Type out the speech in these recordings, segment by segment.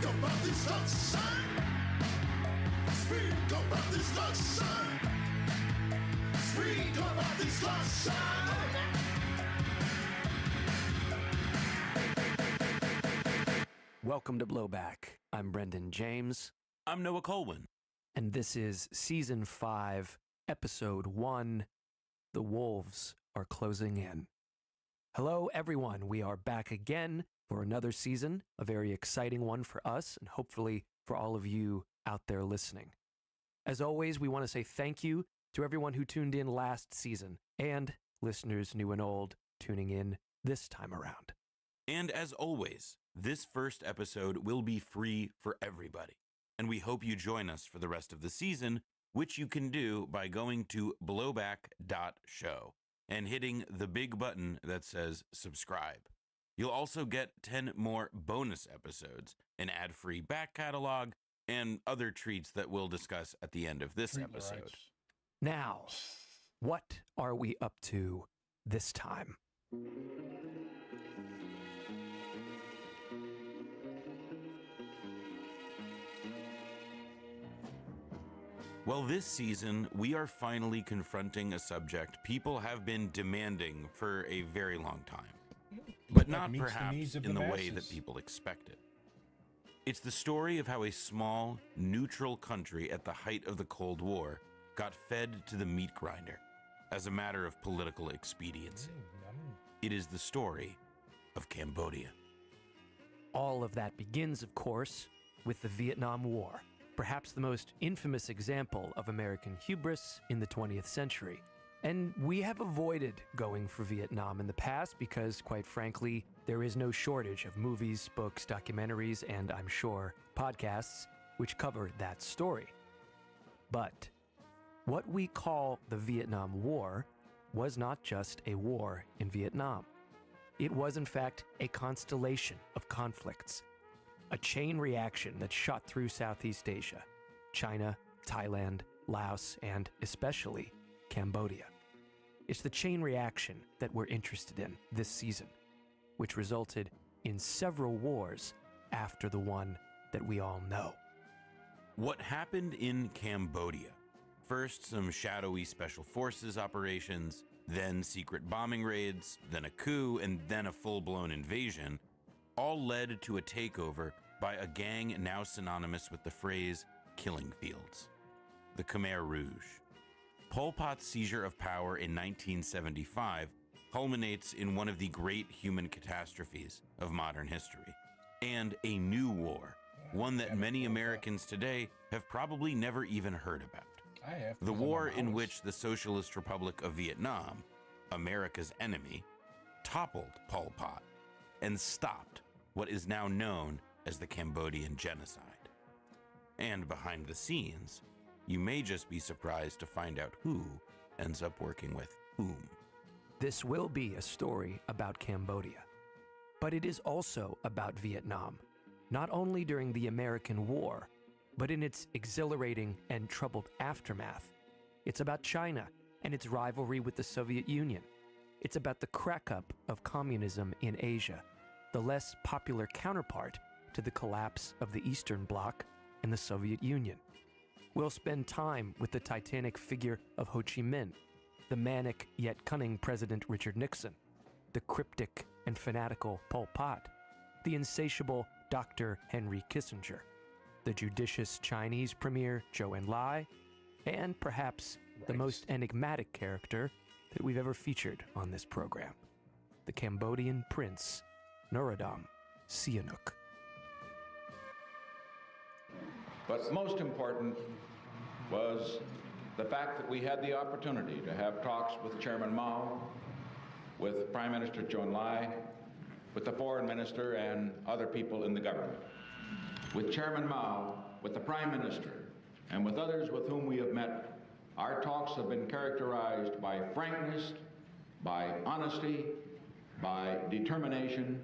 about this sunshine. Speak about this sunshine. Speak about this sunshine. Welcome to Blowback. I'm Brendan James. I'm Noah Colwyn. And this is Season 5, Episode 1, The Wolves Are Closing In. Hello, everyone. We are back again for another season, a very exciting one for us and hopefully for all of you out there listening. As always, we want to say thank you to everyone who tuned in last season and listeners new and old tuning in this time around. And as always, this first episode will be free for everybody. And we hope you join us for the rest of the season, which you can do by going to blowback.show and hitting the big button that says subscribe. You'll also get 10 more bonus episodes, an ad-free back catalog, and other treats that we'll discuss at the end of this episode. Now, what are we up to this time? Well, this season, we are finally confronting a subject people have been demanding for a very long time, but not perhaps in the way that people expected. It's the story of how a small, neutral country at the height of the Cold War got fed to the meat grinder as a matter of political expediency. It is the story of Cambodia. All of that begins, of course, with the Vietnam War. Perhaps the most infamous example of American hubris in the 20th century. And we have avoided going for Vietnam in the past because, quite frankly, there is no shortage of movies, books, documentaries, and I'm sure podcasts which cover that story. But what we call the Vietnam War was not just a war in Vietnam. It was, in fact, a constellation of conflicts. A chain reaction that shot through Southeast Asia, China, Thailand, Laos, and especially Cambodia. It's the chain reaction that we're interested in this season, which resulted in several wars after the one that we all know. What happened in Cambodia? First, some shadowy special forces operations, then secret bombing raids, then a coup, and then a full-blown invasion, all led to a takeover by a gang now synonymous with the phrase killing fields, the Khmer Rouge. Pol Pot's seizure of power in 1975 culminates in one of the great human catastrophes of modern history, and a new war, one that many Americans today have probably never even heard about. The war in which the Socialist Republic of Vietnam, America's enemy, toppled Pol Pot and stopped what is now known as the Cambodian genocide. And behind the scenes, you may just be surprised to find out who ends up working with whom. This will be a story about Cambodia, but it is also about Vietnam, not only during the American War, but in its exhilarating and troubled aftermath. It's about China and its rivalry with the Soviet Union. It's about the crack-up of communism in Asia, the less popular counterpart to the collapse of the Eastern Bloc and the Soviet Union. We'll spend time with the titanic figure of Ho Chi Minh, the manic yet cunning President Richard Nixon, the cryptic and fanatical Pol Pot, the insatiable Dr. Henry Kissinger, the judicious Chinese Premier Zhou Enlai, and perhaps the most enigmatic character that we've ever featured on this program, the Cambodian Prince Norodom Sihanouk. But most important was the fact that we had the opportunity to have talks with Chairman Mao, with Prime Minister Zhou Enlai, with the Foreign Minister and other people in the government. With Chairman Mao, with the Prime Minister, and with others with whom we have met, our talks have been characterized by frankness, by honesty, by determination,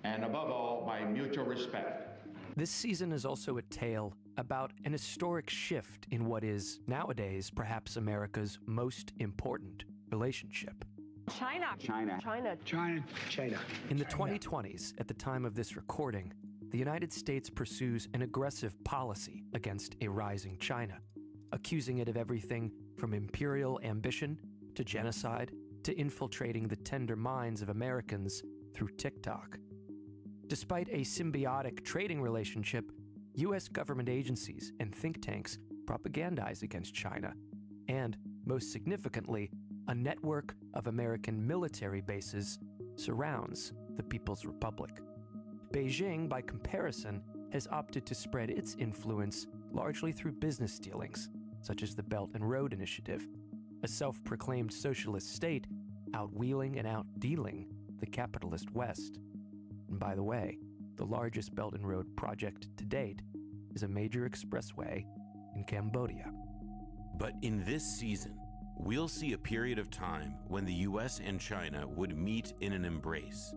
and above all, by mutual respect. This season is also a tale about an historic shift in what is, nowadays, perhaps America's most important relationship. China. In the 2020s, at the time of this recording, the United States pursues an aggressive policy against a rising China, accusing it of everything from imperial ambition to genocide to infiltrating the tender minds of Americans through TikTok. Despite a symbiotic trading relationship, U.S. government agencies and think tanks propagandize against China, and, most significantly, a network of American military bases surrounds the People's Republic. Beijing, by comparison, has opted to spread its influence largely through business dealings, such as the Belt and Road Initiative, a self-proclaimed socialist state outwheeling and outdealing the capitalist West. And by the way, the largest Belt and Road project to date is a major expressway in Cambodia. But in this season, we'll see a period of time when the US and China would meet in an embrace,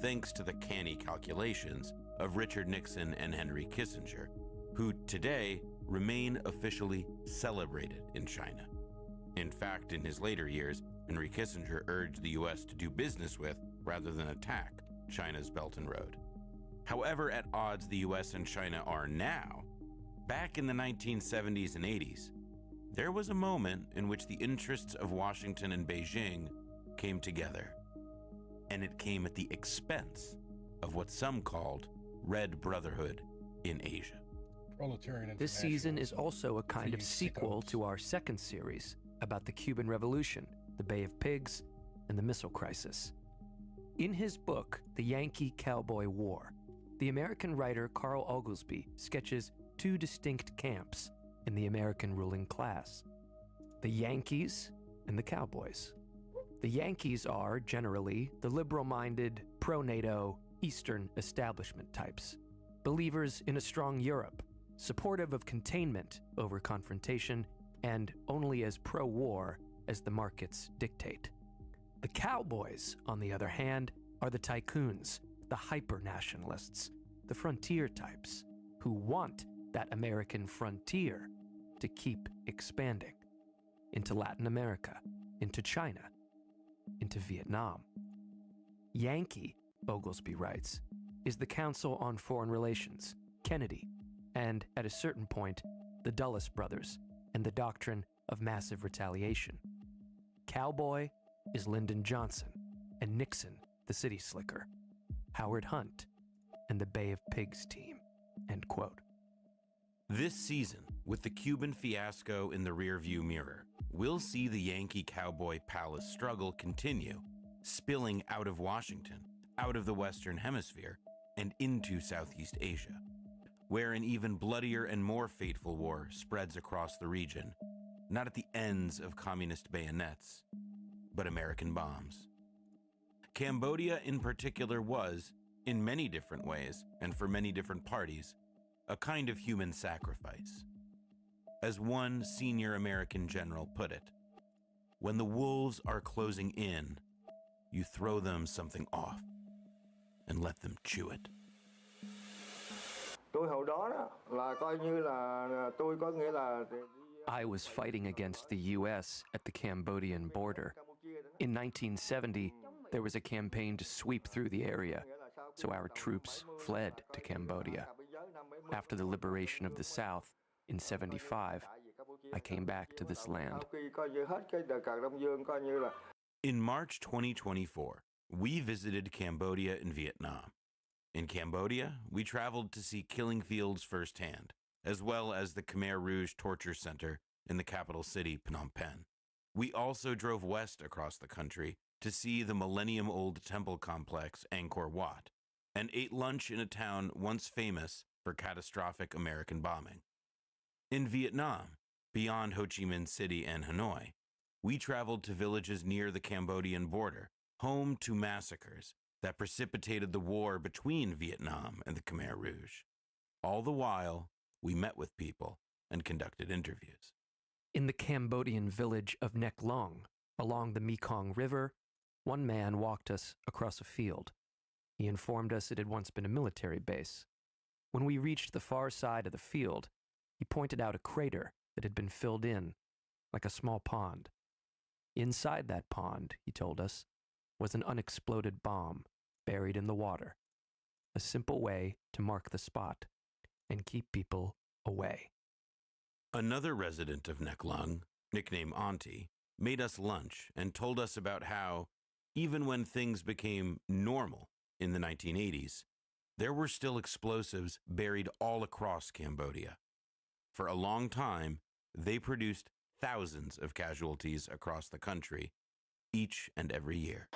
thanks to the canny calculations of Richard Nixon and Henry Kissinger, who today remain officially celebrated in China. In fact, in his later years, Henry Kissinger urged the US to do business with, rather than attack, China's Belt and Road. However at odds the US and China are now, back in the 1970s and 80s, there was a moment in which the interests of Washington and Beijing came together. And it came at the expense of what some called Red Brotherhood in Asia. This season is also a kind of sequel to our second series about the Cuban Revolution, the Bay of Pigs, and the Missile Crisis. In his book, The Yankee Cowboy War, the American writer Carl Oglesby sketches two distinct camps in the American ruling class: the Yankees and the Cowboys. The Yankees are, generally, the liberal-minded, pro-NATO, Eastern establishment types, believers in a strong Europe, supportive of containment over confrontation, and only as pro-war as the markets dictate. The Cowboys, on the other hand, are the tycoons, the hyper-nationalists, the frontier types, who want that American frontier to keep expanding into Latin America, into China, into Vietnam. Yankee, Oglesby writes, is the Council on Foreign Relations, Kennedy, and, at a certain point, the Dulles brothers and the doctrine of massive retaliation. Cowboy is Lyndon Johnson and Nixon, the city slicker, Howard Hunt, and the Bay of Pigs team, end quote. This season, with the Cuban fiasco in the rearview mirror, we'll see the Yankee-Cowboy palace struggle continue, spilling out of Washington, out of the Western Hemisphere, and into Southeast Asia, where an even bloodier and more fateful war spreads across the region, not at the ends of communist bayonets, but American bombs. Cambodia in particular was, in many different ways, and for many different parties, a kind of human sacrifice. As one senior American general put it, when the wolves are closing in, you throw them something off and let them chew it. I was fighting against the U.S. at the Cambodian border. In 1970, there was a campaign to sweep through the area, so our troops fled to Cambodia. After the liberation of the South in '75, I came back to this land. In March 2024, we visited Cambodia and Vietnam. In Cambodia, we traveled to see killing fields firsthand, as well as the Khmer Rouge torture center in the capital city, Phnom Penh. We also drove west across the country to see the millennium-old temple complex Angkor Wat, and ate lunch in a town once famous for catastrophic American bombing. In Vietnam, beyond Ho Chi Minh City and Hanoi, we traveled to villages near the Cambodian border, home to massacres that precipitated the war between Vietnam and the Khmer Rouge. All the while, we met with people and conducted interviews. In the Cambodian village of Nek Long, along the Mekong River, one man walked us across a field. He informed us it had once been a military base. When we reached the far side of the field, he pointed out a crater that had been filled in, like a small pond. Inside that pond, he told us, was an unexploded bomb buried in the water. a simple way to mark the spot and keep people away. Another resident of Neklung, nicknamed Auntie, made us lunch and told us about how, even when things became normal in the 1980s, there were still explosives buried all across Cambodia. For a long time, they produced thousands of casualties across the country, each and every year.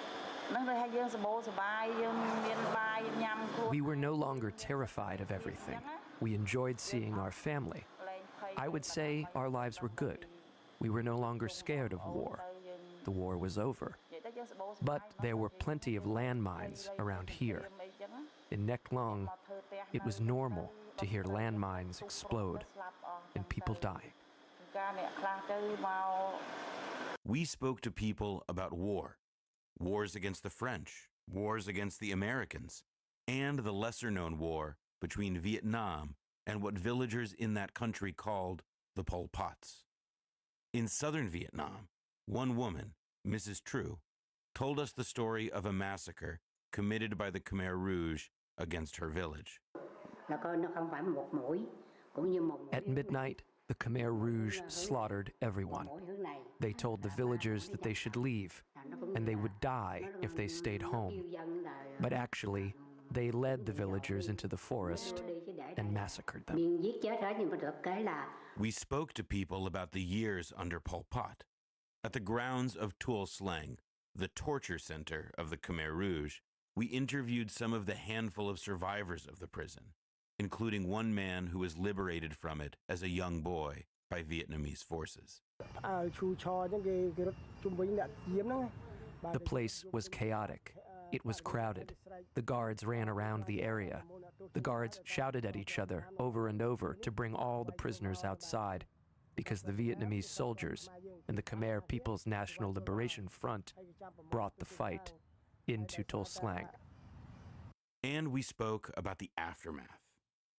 We were no longer terrified of everything. We enjoyed seeing our family. I would say our lives were good. We were no longer scared of war. The war was over. But there were plenty of landmines around here. In Neklung, it was normal to hear landmines explode and people dying. We spoke to people about war, wars against the French, wars against the Americans, and the lesser-known war between Vietnam and what villagers in that country called the Pol Pots. In southern Vietnam, one woman, Mrs. True, told us the story of a massacre committed by the Khmer Rouge against her village. At midnight, the Khmer Rouge slaughtered everyone. They told the villagers that they should leave, and they would die if they stayed home. But actually, they led the villagers into the forest and massacred them. We spoke to people about the years under Pol Pot. At the grounds of Tuol Sleng, the torture center of the Khmer Rouge, we interviewed some of the handful of survivors of the prison, including one man who was liberated from it as a young boy by Vietnamese forces. The place was chaotic. It was crowded. The guards ran around the area. The guards shouted at each other over and over to bring all the prisoners outside because the Vietnamese soldiers and the Khmer People's National Liberation Front brought the fight into Tuol Sleng. And we spoke about the aftermath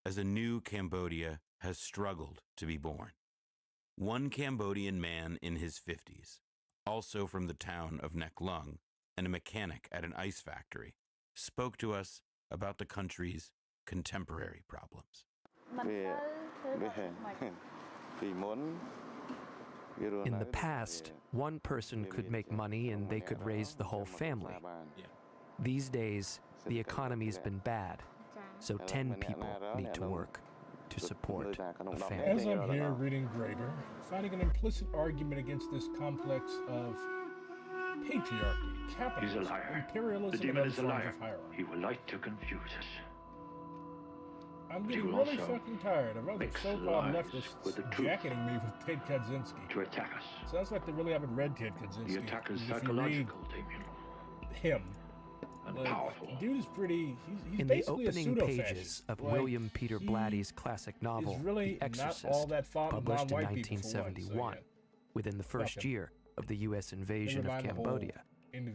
as a new Cambodia has struggled to be born. One Cambodian man in his 50s, also from the town of Neklung, and a mechanic at an ice factory, spoke to us about the country's contemporary problems. In the past, one person could make money and they could raise the whole family. These days, the economy's been bad, so 10 people need to work to support a family. As I'm here reading Grader, finding an implicit argument against this complex of patriarchy, capitalism, He's a liar. imperialism, The demon and other is a forms liar. of hierarchy. He will like to confuse us. I'm But he getting will really also fucking tired of other mix so-called lies leftists with the truth. jacketing me with Ted Kaczynski. To attack us. Sounds like they really haven't read Ted Kaczynski. The attack is If you read psychological, Damien. him, And like, powerful. dude is pretty. He's In the basically opening a pseudo-fascist. pages of Like, William Peter he Blatty's classic novel, is really The not all Exorcist, that fond of published in non-white people for once, so 1971, yeah. within the first Fuck 'em. year of the U.S. invasion of Never mind the whole Cambodia,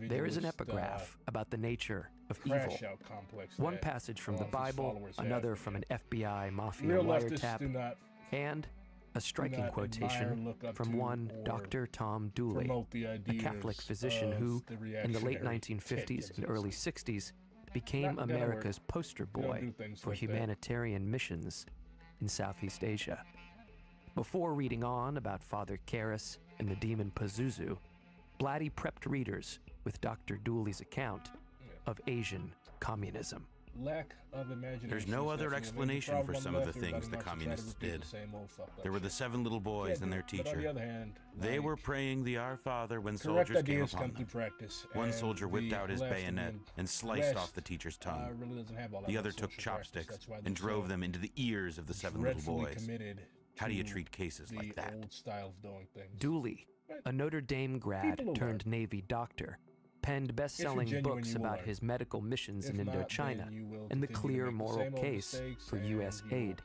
there is an individualist, epigraph about the nature of evil. crash out complex. One that passage from all the of his Bible, followers another have. from an FBI mafia Real leftists do wiretap, not and a striking not quotation admire, look up from to, one or Dr. Tom Dooley, promote the a ideas Catholic physician of who, the in the late reactionary 1950s Ted and early Kaczynski. 60s, became Not in Delaware. America's poster We don't boy do things for like that. humanitarian missions in Southeast Asia. Before reading on about Father Karras and the demon Pazuzu, Blatty prepped readers with Dr. Dooley's account of Asian communism. Lack of imagination. There's no is other definitely a explanation major for problem some of the left. things Everybody the wants to try to communists repeat did. the same old fucked up There were the shit. 7 little boys Yeah, and their but on the teacher. other hand, They like, were praying the Our Father when correct soldiers came ideas upon come through them. practice. One and soldier whipped the out his left bayonet and and sliced off West, the teacher's tongue. really doesn't have all that The much other took social practice. chopsticks That's why and they're drove so them into the ears of the 7 little dreadfully boys. committed How do you to treat cases the like that? old style of doing things. Dooley, a Notre Dame grad People will turned Navy doctor, penned best-selling genuine, books you will about learn. his medical missions in If not, Indochina then you will and the continue to clear make the moral same old case mistakes for and U.S. you will aid.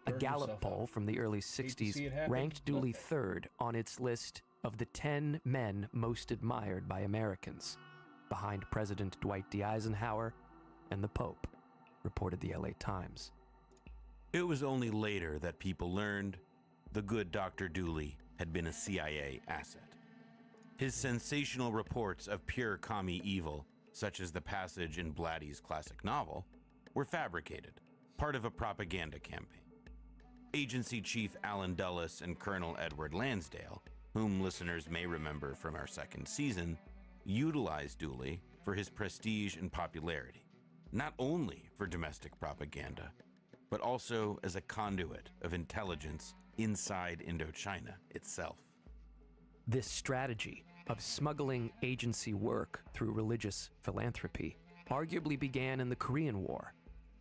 A burn Gallup yourself poll out. from the early Hate to see 60s it happen, ranked Dooley but- third on its list of the 10 men most admired by Americans, behind President Dwight D. Eisenhower and the Pope, reported the LA Times. It was only later that people learned the good Dr. Dooley had been a CIA asset. His sensational reports of pure commie evil, such as the passage in Blatty's classic novel, were fabricated, part of a propaganda campaign. Agency Chief Alan Dulles and Colonel Edward Lansdale, whom listeners may remember from our second season, utilized Dooley for his prestige and popularity, not only for domestic propaganda, but also as a conduit of intelligence inside Indochina itself. This strategy of smuggling agency work through religious philanthropy arguably began in the Korean War.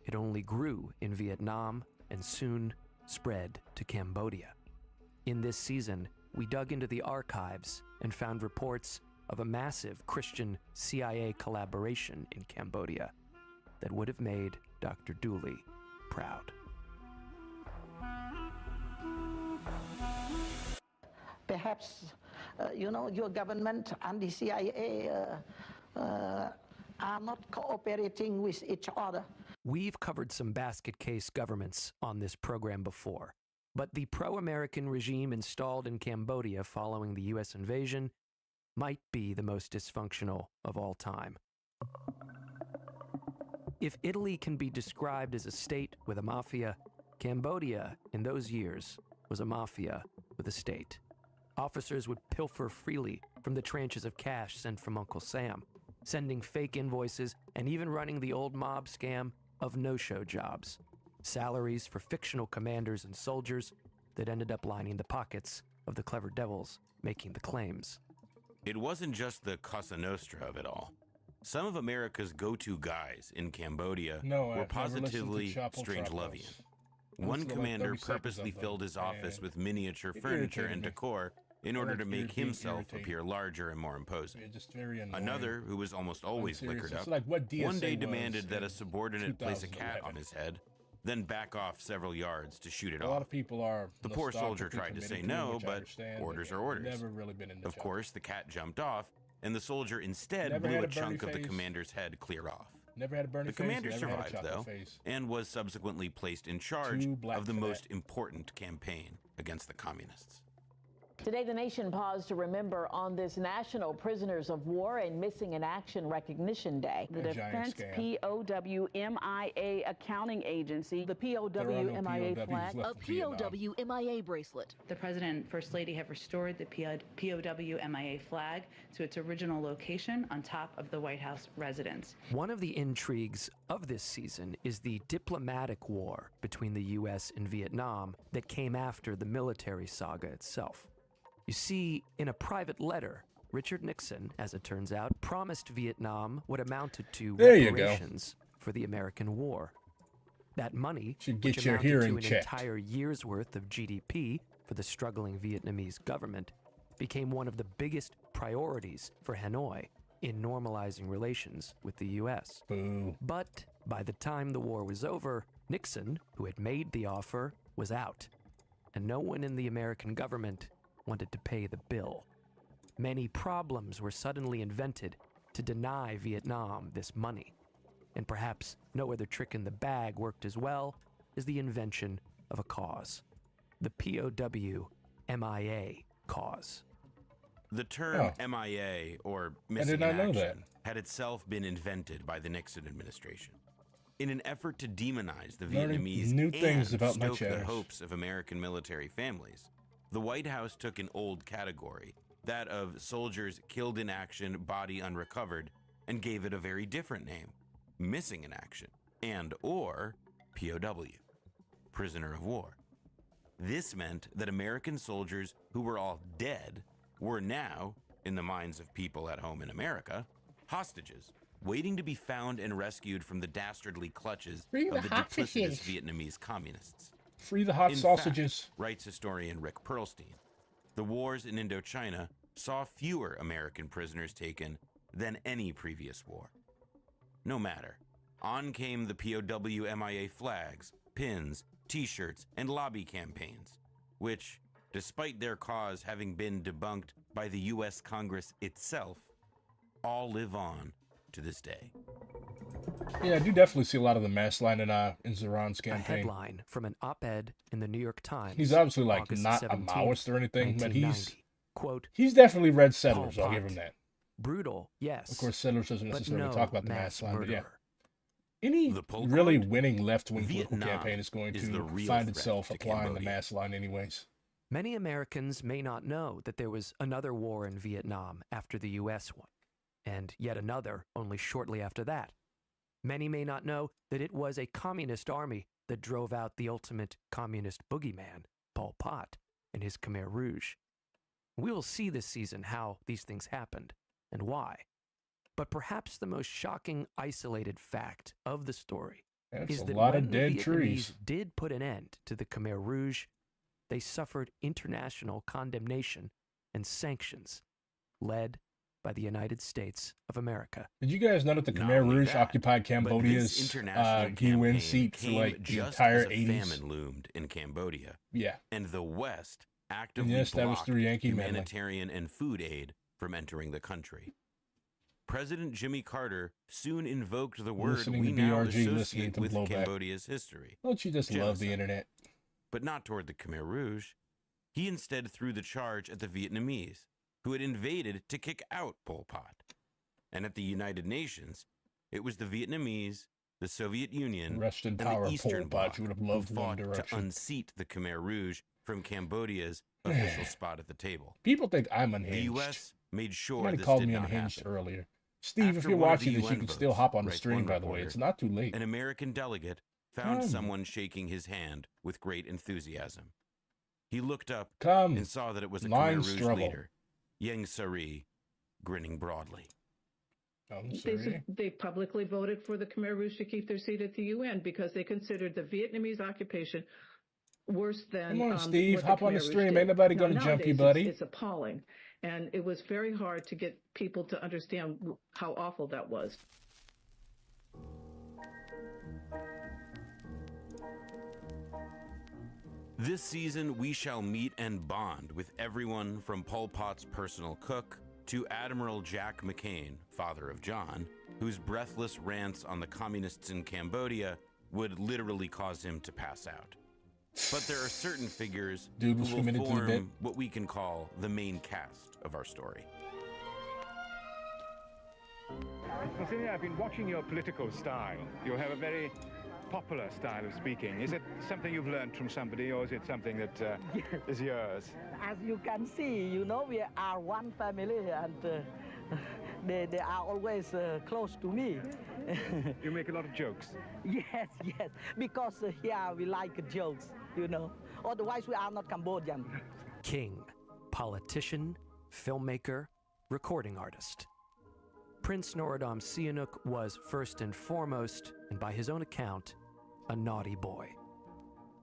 It only grew in Vietnam and soon spread to Cambodia. In this season, we dug into the archives and found reports of a massive Christian CIA collaboration in Cambodia that would have made Dr. Dooley proud. Perhaps, your government and the CIA are not cooperating with each other. We've covered some basket case governments on this program before, but the pro-American regime installed in Cambodia following the U.S. invasion might be the most dysfunctional of all time. If Italy can be described as a state with a mafia, Cambodia in those years was a mafia with a state. Officers would pilfer freely from the tranches of cash sent from Uncle Sam, sending fake invoices and even running the old mob scam of no-show jobs, salaries for fictional commanders and soldiers that ended up lining the pockets of the clever devils making the claims. It wasn't just the Cosa Nostra of it all. Some of America's go-to guys in Cambodia were positively Strangelovian. One commander purposely filled his office with miniature furniture and decor in order to make himself appear larger and more imposing. Another, who was almost always liquored up, one day demanded that a subordinate place a cat on his head, then back off several yards to shoot it off. The poor soldier tried to say no, but orders are orders. Of course, the cat jumped off, and the soldier instead blew a chunk of the commander's head clear off. The commander survived, though, and was subsequently placed in charge of the most important campaign against the communists. Today, the nation paused to remember on this National Prisoners of War and Missing in Action Recognition Day. The Defense POW-MIA Accounting Agency, the POW-MIA flag, a POW-MIA bracelet. The President and First Lady have restored the POW-MIA flag to its original location on top of the White House residence. One of the intrigues of this season is the diplomatic war between the U.S. and Vietnam that came after the military saga itself. You see, in a private letter, Richard Nixon, as it turns out, promised Vietnam what amounted to reparations for the American war. That money, which amounted to an entire year's worth of GDP for the struggling Vietnamese government, became one of the biggest priorities for Hanoi in normalizing relations with the U.S. But by the time the war was over, Nixon, who had made the offer, was out, and no one in the American government wanted to pay the bill. Many problems were suddenly invented to deny Vietnam this money, and perhaps no other trick in the bag worked as well as the invention of a cause, the POW-MIA cause. The term MIA, or missing in action, had itself been invented by the Nixon administration in an effort to demonize the Vietnamese and stoke the hopes of American military families. The White House took an old category, that of soldiers killed in action, body unrecovered, and gave it a very different name, missing in action, or POW, prisoner of war. This meant that American soldiers who were all dead were now, in the minds of people at home in America, hostages, waiting to be found and rescued from the dastardly clutches of the duplicitous Vietnamese communists. Free the hot sausages. Fact, writes historian Rick Perlstein, the wars in Indochina saw fewer American prisoners taken than any previous war. No matter, on came the POW-MIA flags, pins, t-shirts, and lobby campaigns, which, despite their cause having been debunked by the U.S. Congress itself, all live on to this day. Yeah, I do definitely see a lot of the mass line in Zoran's campaign. A headline from an op-ed in the New York Times. He's obviously like August not 17th, a Maoist or anything, but quote, he's definitely read Settlers. I'll give him that. Brutal, yes. Of course, Settlers doesn't necessarily talk about the mass line, but yeah. Any The Pol really Pot? winning left-wing political Vietnam campaign is going is the to real find threat itself to applying the Cambodia. mass line anyways. Many Americans may not know that there was another war in Vietnam after the U.S. one, and yet another only shortly after that. Many may not know that it was a communist army that drove out the ultimate communist boogeyman, Pol Pot, and his Khmer Rouge. We will see this season how these things happened and why. But perhaps the most shocking isolated fact of the story That's is a that lot when of the dead Vietnamese trees. did put an end to the Khmer Rouge, they suffered international condemnation and sanctions led by the United States of America. Did you guys know that the Not Khmer only Rouge that, occupied but Cambodia's this international UN campaign seat for came like the just entire as a 80s? famine loomed in Cambodia, Yeah. and the West And actively yes, that was blocked through Yankee meddling. humanitarian and food aid from entering the country. President Jimmy Carter soon invoked the word Listening we to now BRG, listening associate to with blowback. Cambodia's history, Don't you just love the genocide. internet? But not toward the Khmer Rouge. He instead threw the charge at the Vietnamese, who had invaded to kick out Pol Pot. And at the United Nations, it was the Vietnamese, the Soviet Union, Rest in and power, the Eastern Pol Pot. Bloc You would have who loved One fought to Direction. unseat the Khmer Rouge from Cambodia's official spot at the table. People think I'm The unhinged. U.S. made sure Somebody this called did me not unhinged happen. earlier. Steve, if After you're one of the watching this, you UN can still votes, hop on the writes stream, one by the way. reporter, It's not too late. An American delegate found Come. someone shaking his hand with great enthusiasm. He looked up Come. and saw that it was a Line Khmer Rouge struggle. leader, Yang Sari, grinning broadly. They publicly voted for the Khmer Rouge to keep their seat at the UN because they considered the Vietnamese occupation worse than Come on, what Steve, the hop on Khmer the Rouge stream. did. Ain't nobody Now, gonna jump you, nowadays, buddy. It's appalling, and it was very hard to get people to understand how awful that was. This season, we shall meet and bond with everyone from Pol Pot's personal cook to Admiral Jack McCain, father of John, whose breathless rants on the communists in Cambodia would literally cause him to pass out. But there are certain figures Dude was who will committed to the bit. form what we can call the main cast of our story. Monsignor, I've been watching your political style. You have a very popular style of speaking. Is it something you've learned from somebody, or is it something that is yours? As you can see, you know, we are one family, and they are always close to me. You make a lot of jokes. Yes, yes, because here we like jokes, you know. Otherwise, we are not Cambodian. King, politician, filmmaker, recording artist. Prince Norodom Sihanouk was first and foremost, and by his own account, a naughty boy.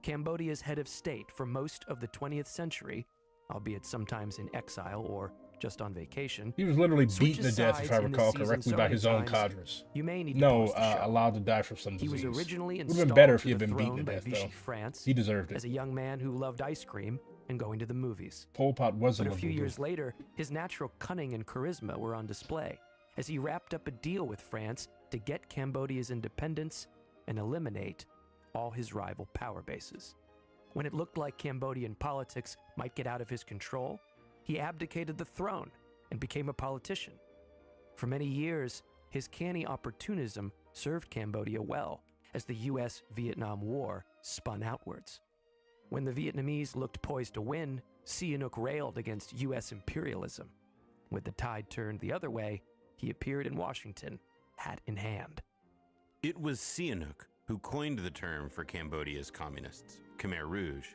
Cambodia's head of state for most of the 20th century, albeit sometimes in exile or just on vacation. He was literally beaten switches to death, if I sides in this recall season correctly, so by many his own times, cadres. You may need to No, pause the show. allowed to die from some He disease. was originally Would have installed been better if to he had the been beaten throne to by death, Vichy though. France He deserved as it. a young man who loved ice cream and going to the movies. Pol Pot was a But a liberal few dude. years later, his natural cunning and charisma were on display as he wrapped up a deal with France to get Cambodia's independence and eliminate all his rival power bases. When it looked like Cambodian politics might get out of his control, he abdicated the throne and became a politician. For many years, his canny opportunism served Cambodia well as the U.S.-Vietnam War spun outwards. When the Vietnamese looked poised to win, Sihanouk railed against U.S. imperialism. With the tide turned the other way, he appeared in Washington, hat in hand. It was Sihanouk who coined the term for Cambodia's communists, Khmer Rouge.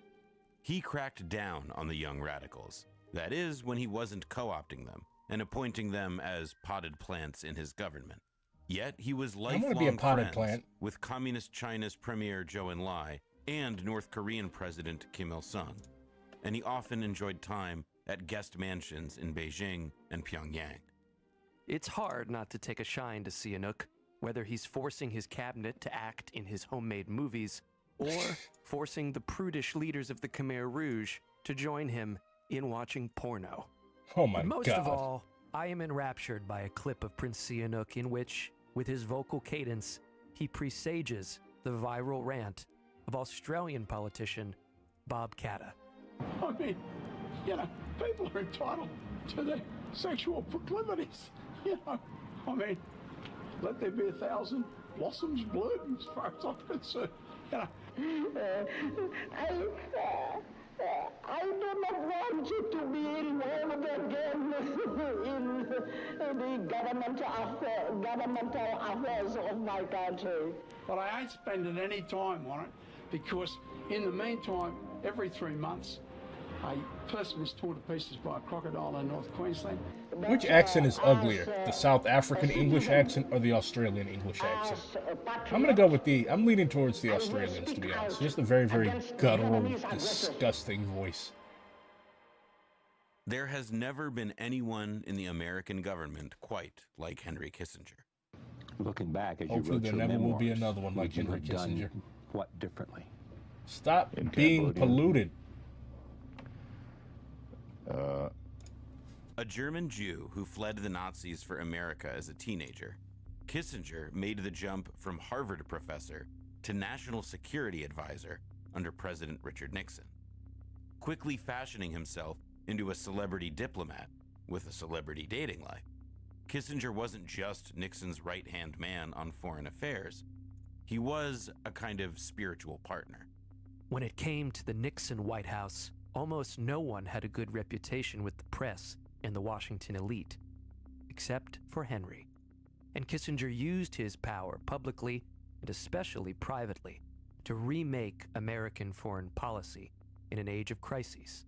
He cracked down on the young radicals. That is, when he wasn't co-opting them and appointing them as potted plants in his government. Yet he was wanna be a lifelong potted friends plant. with Communist China's Premier Zhou Enlai and North Korean President Kim Il-sung, and he often enjoyed time at guest mansions in Beijing and Pyongyang. It's hard not to take a shine to Sihanouk, whether he's forcing his cabinet to act in his homemade movies or forcing the prudish leaders of the Khmer Rouge to join him in watching porno. Oh my But most God. of all, I am enraptured by a clip of Prince Sihanouk in which, with his vocal cadence, he presages the viral rant of Australian politician Bob Katter. I mean, you know, people are entitled to their sexual proclivities. You know, I mean, let there be 1,000 blossoms bloom as far as I'm concerned. I do not want you to be involved again in the governmental affairs of my country. But I ain't spending any time on it, because in the meantime, every 3 months, a person is torn to pieces by a crocodile in North Queensland. Which accent is uglier, the South African English accent or the Australian English accent? I'm going to go with I'm leaning towards the Australians, to be honest. Just a very, very guttural, disgusting voice. There has never been anyone in the American government quite like Henry Kissinger. Looking back, as hopefully you wrote there never will be another one like Henry Kissinger. What differently? Stop being polluted. A German Jew who fled the Nazis for America as a teenager, Kissinger made the jump from Harvard professor to national security advisor under President Richard Nixon, quickly fashioning himself into a celebrity diplomat with a celebrity dating life. Kissinger wasn't just Nixon's right-hand man on foreign affairs. He was a kind of spiritual partner. When it came to the Nixon White House, almost no one had a good reputation with the press and the Washington elite, except for Henry. And Kissinger used his power publicly and especially privately to remake American foreign policy in an age of crises.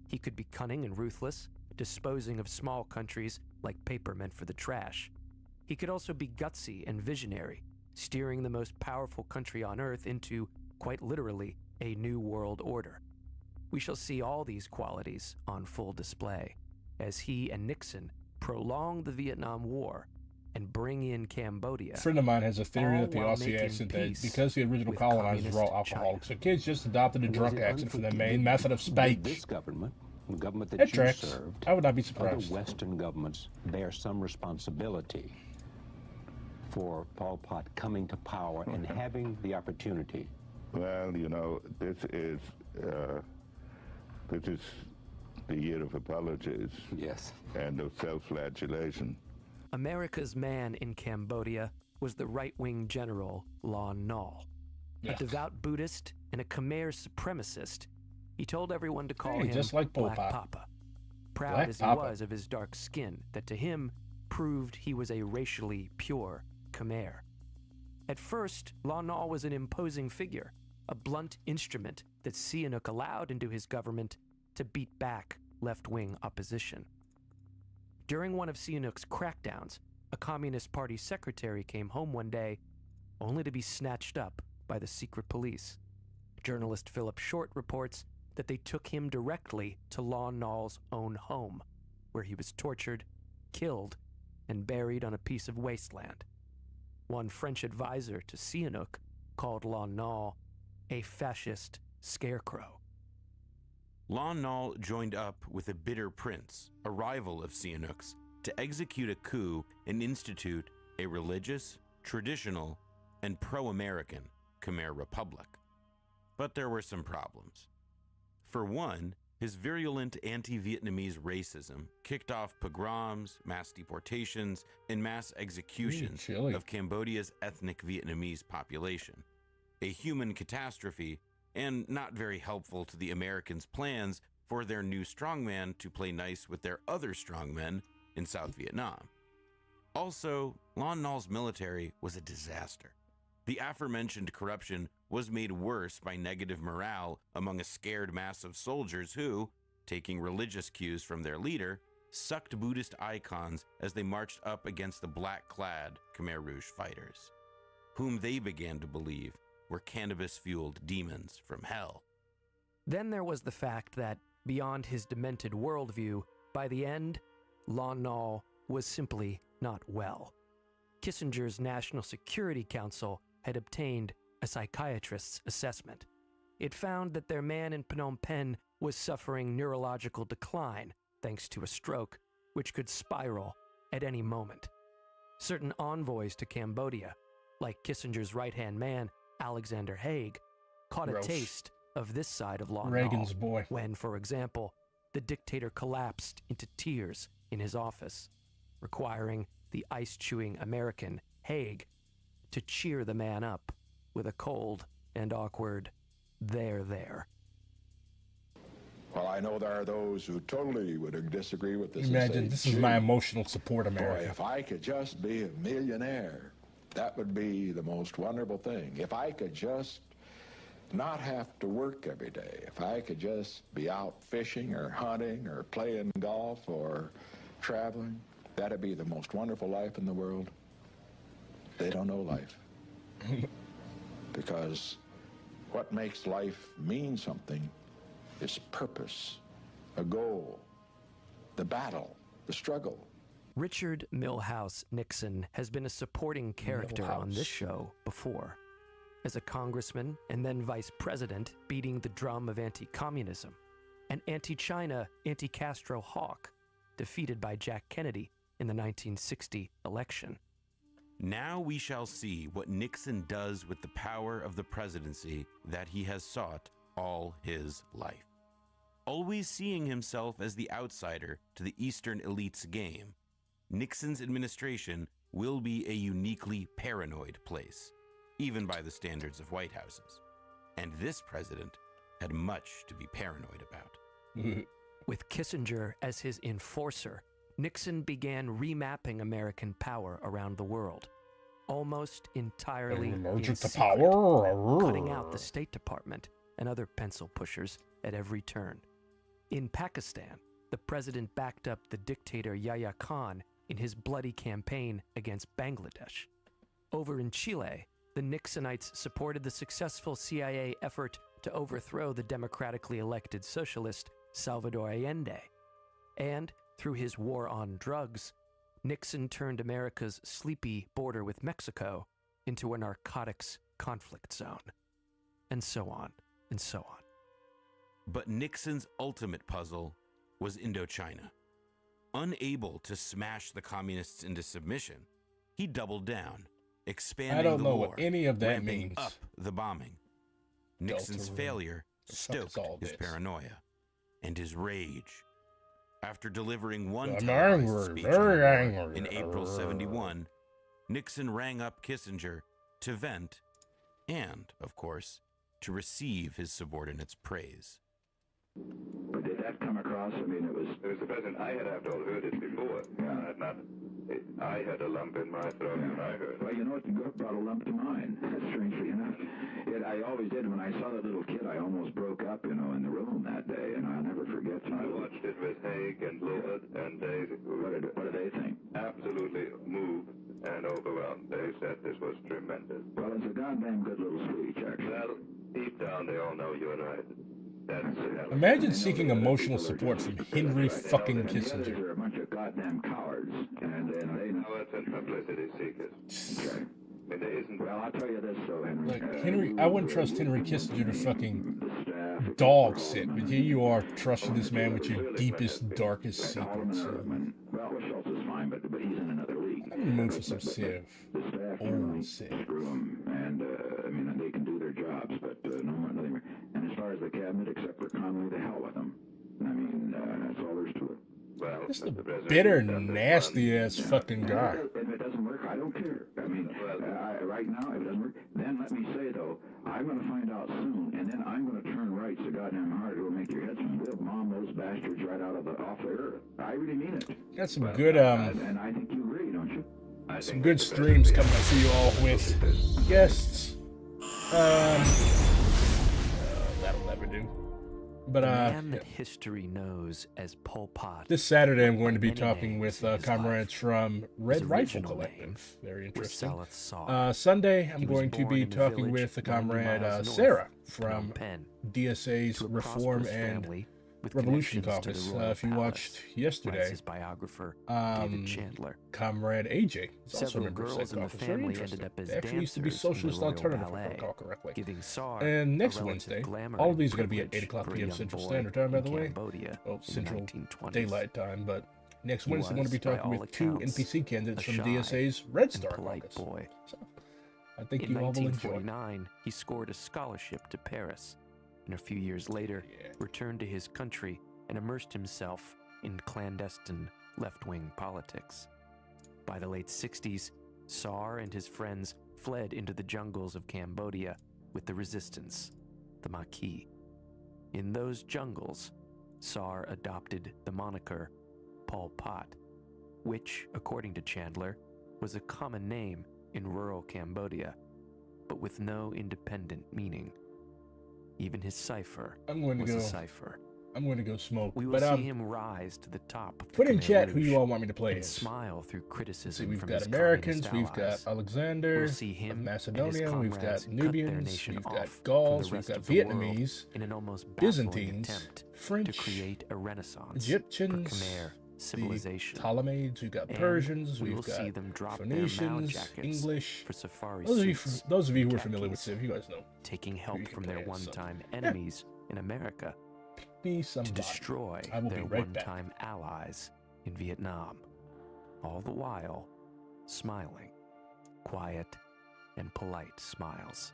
He could be cunning and ruthless, disposing of small countries like paper meant for the trash. He could also be gutsy and visionary, steering the most powerful country on earth into, quite literally, a new world order. We shall see all these qualities on full display as he and Nixon prolong the Vietnam War and bring in Cambodia. A friend of mine has a theory that the Aussie accent, that because the original colonizers were all alcoholics, so kids just adopted a drunk accent for their main method of speech. This government, the government that It you tracks. served, I would not be surprised. other Western governments bear some responsibility for Pol Pot coming to power and having the opportunity. Well, you know, this is the year of apologies. Yes. And of self-flagellation. America's man in Cambodia was the right-wing general Lon Nol. A devout Buddhist and a Khmer supremacist, he told everyone to call him just like Black Papa. Proud Black as Papa. he was of his dark skin, that to him proved he was a racially pure Khmer. At first, Lon Nol was an imposing figure, a blunt instrument that Sihanouk allowed into his government to beat back left-wing opposition. During one of Sihanouk's crackdowns, a Communist Party secretary came home one day only to be snatched up by the secret police. Journalist Philip Short reports that they took him directly to Lon Nol's own home, where he was tortured, killed, and buried on a piece of wasteland. One French advisor to Sihanouk called Lon Nol a fascist scarecrow. Lon Nol joined up with a bitter prince, a rival of Sihanouk's, to execute a coup and institute a religious, traditional, and pro-American Khmer Republic. But there were some problems. For one, his virulent anti-Vietnamese racism kicked off pogroms, mass deportations, and mass executions of Cambodia's ethnic Vietnamese population, a human catastrophe and not very helpful to the Americans' plans for their new strongman to play nice with their other strongmen in South Vietnam. Also, Lon Nol's military was a disaster. The aforementioned corruption was made worse by negative morale among a scared mass of soldiers who, taking religious cues from their leader, sucked Buddhist icons as they marched up against the black-clad Khmer Rouge fighters, whom they began to believe were cannabis-fueled demons from hell. Then there was the fact that, beyond his demented worldview, by the end, Lon Nol was simply not well. Kissinger's National Security Council had obtained a psychiatrist's assessment. It found that their man in Phnom Penh was suffering neurological decline thanks to a stroke, which could spiral at any moment. Certain envoys to Cambodia, like Kissinger's right-hand man, Alexander Haig, caught a taste of this side of Lon Nol Reagan's boy. when, for example, the dictator collapsed into tears in his office, requiring the ice-chewing American Haig to cheer the man up with a cold and awkward there. Well, I know there are those who totally would disagree with this. Imagine, this is my emotional support America. Boy, if I could just be a millionaire, that would be the most wonderful thing. If I could just not have to work every day, if I could just be out fishing or hunting or playing golf or traveling, that'd be the most wonderful life in the world. They don't know life. Because what makes life mean something is purpose, a goal, the battle, the struggle. Richard Milhouse Nixon has been a supporting character on this show before. As a congressman and then vice president beating the drum of anti-communism, an anti-China, anti-Castro hawk defeated by Jack Kennedy in the 1960 election. Now we shall see what Nixon does with the power of the presidency that he has sought all his life. Always seeing himself as the outsider to the Eastern elite's game, Nixon's administration will be a uniquely paranoid place, even by the standards of White Houses. And this president had much to be paranoid about. With Kissinger as his enforcer, Nixon began remapping American power around the world, almost entirely in secret, cutting out the State Department and other pencil pushers at every turn. In Pakistan, the president backed up the dictator Yahya Khan in his bloody campaign against Bangladesh. Over in Chile, the Nixonites supported the successful CIA effort to overthrow the democratically elected socialist Salvador Allende. And through his war on drugs, Nixon turned America's sleepy border with Mexico into a narcotics conflict zone. And so on, and so on. But Nixon's ultimate puzzle was Indochina. Unable to smash the communists into submission, he doubled down, expanding the war. I don't know what any of that means. Up the bombing. Nixon's failure stoked his paranoia and his rage. After delivering one televised speech in April '71, Nixon rang up Kissinger to vent and, of course, to receive his subordinates' praise. But did that come across? I mean, it was the president. I had, after all, heard it before. Yeah. I had a lump in my throat when I heard it. Well, you know, it brought a lump to mine, strangely enough. I always did. When I saw that little kid, I almost broke up, in the room that day, and I'll never forget. I watched it with Haig and Lord, and they... What did they think? Absolutely moved and overwhelmed. They said this was tremendous. Well, it's a goddamn good little speech, actually. Well, deep down, they all know you're right. Imagine seeking emotional support from Henry fucking Kissinger. They're a bunch of goddamn cowards, and they know it's a publicity seekers. Okay. I mean, there isn't. Well, I'll tell you this, though, Henry. Like Henry, I wouldn't trust Henry Kissinger to fucking dog sit, but here you are trusting this man with your deepest, darkest secrets. Well, Schultz is fine, but he's in another league. I'm in the mood for some Civ. Old Civ. Screw them, and I mean, they can do their jobs, but no more, nothing more. And as far as the cabinet, except for Connolly, the hell with them. I mean, that's all there's to it. Well, just a bitter, nasty-ass fucking guy. If it doesn't work, I don't care. I mean, right now, if it doesn't work, then let me say, though, I'm going to find out soon, and then I'm going to turn right so goddamn hard it'll make your head swim. We'll bomb those bastards right off the earth. I really mean it. Got some good, and I think you agree, don't you? Some good streams coming up for you all with guests. That'll never do. But the man that history knows as Pol Pot. This Saturday, I'm going to be talking with comrades from Red Rifle Collective. Very interesting. Sunday, I'm going to be talking with the comrade Sarah from DSA's Reform and Revolution Caucus. If you watched yesterday, his biographer, David Chandler. Comrade AJ is also a member of said caucus. Very interesting. They actually used to be Socialist Alternative, if I recall correctly. And next Wednesday, all of these are going to be at 8 o'clock p.m. Central Standard Time, by the way. Oh, Central Daylight Time, but next Wednesday, I'm going to be talking with two NPC candidates from DSA's Red Star Caucus. So, I think you all will enjoy. In 1949, he scored a scholarship to Paris, and a few years later, returned to his country and immersed himself in clandestine left-wing politics. By the late 60s, Saar and his friends fled into the jungles of Cambodia with the resistance, the Maquis. In those jungles, Sarr adopted the moniker Pol Pot, which, according to Chandler, was a common name in rural Cambodia, but with no independent meaning. Even his cipher was a cipher. I'm going to go smoke. We will see him rise to the top of the put in Khmer chat who Rouge you all want me to play and as. smile through criticism We've from got his Americans, communist we've allies. got Alexander We'll see him of and his Macedonia, we've comrades got cut their Nubians, nation we've off got from the Gauls, we've rest got of the world Vietnamese, in an almost baffling Byzantines, attempt French, to create a renaissance Egyptians, for Khmer the civilization. Ptolemies, we've got And Persians, we we've will got see them drop their Phoenicians, jackets English. for safari Those suits of you and who are familiar with khakis, Civ, you guys know. taking help you can from their play as, so. one-time enemies in America Me to somebody. destroy I will their be right back. one-time allies in Vietnam, all the while smiling, quiet and polite smiles.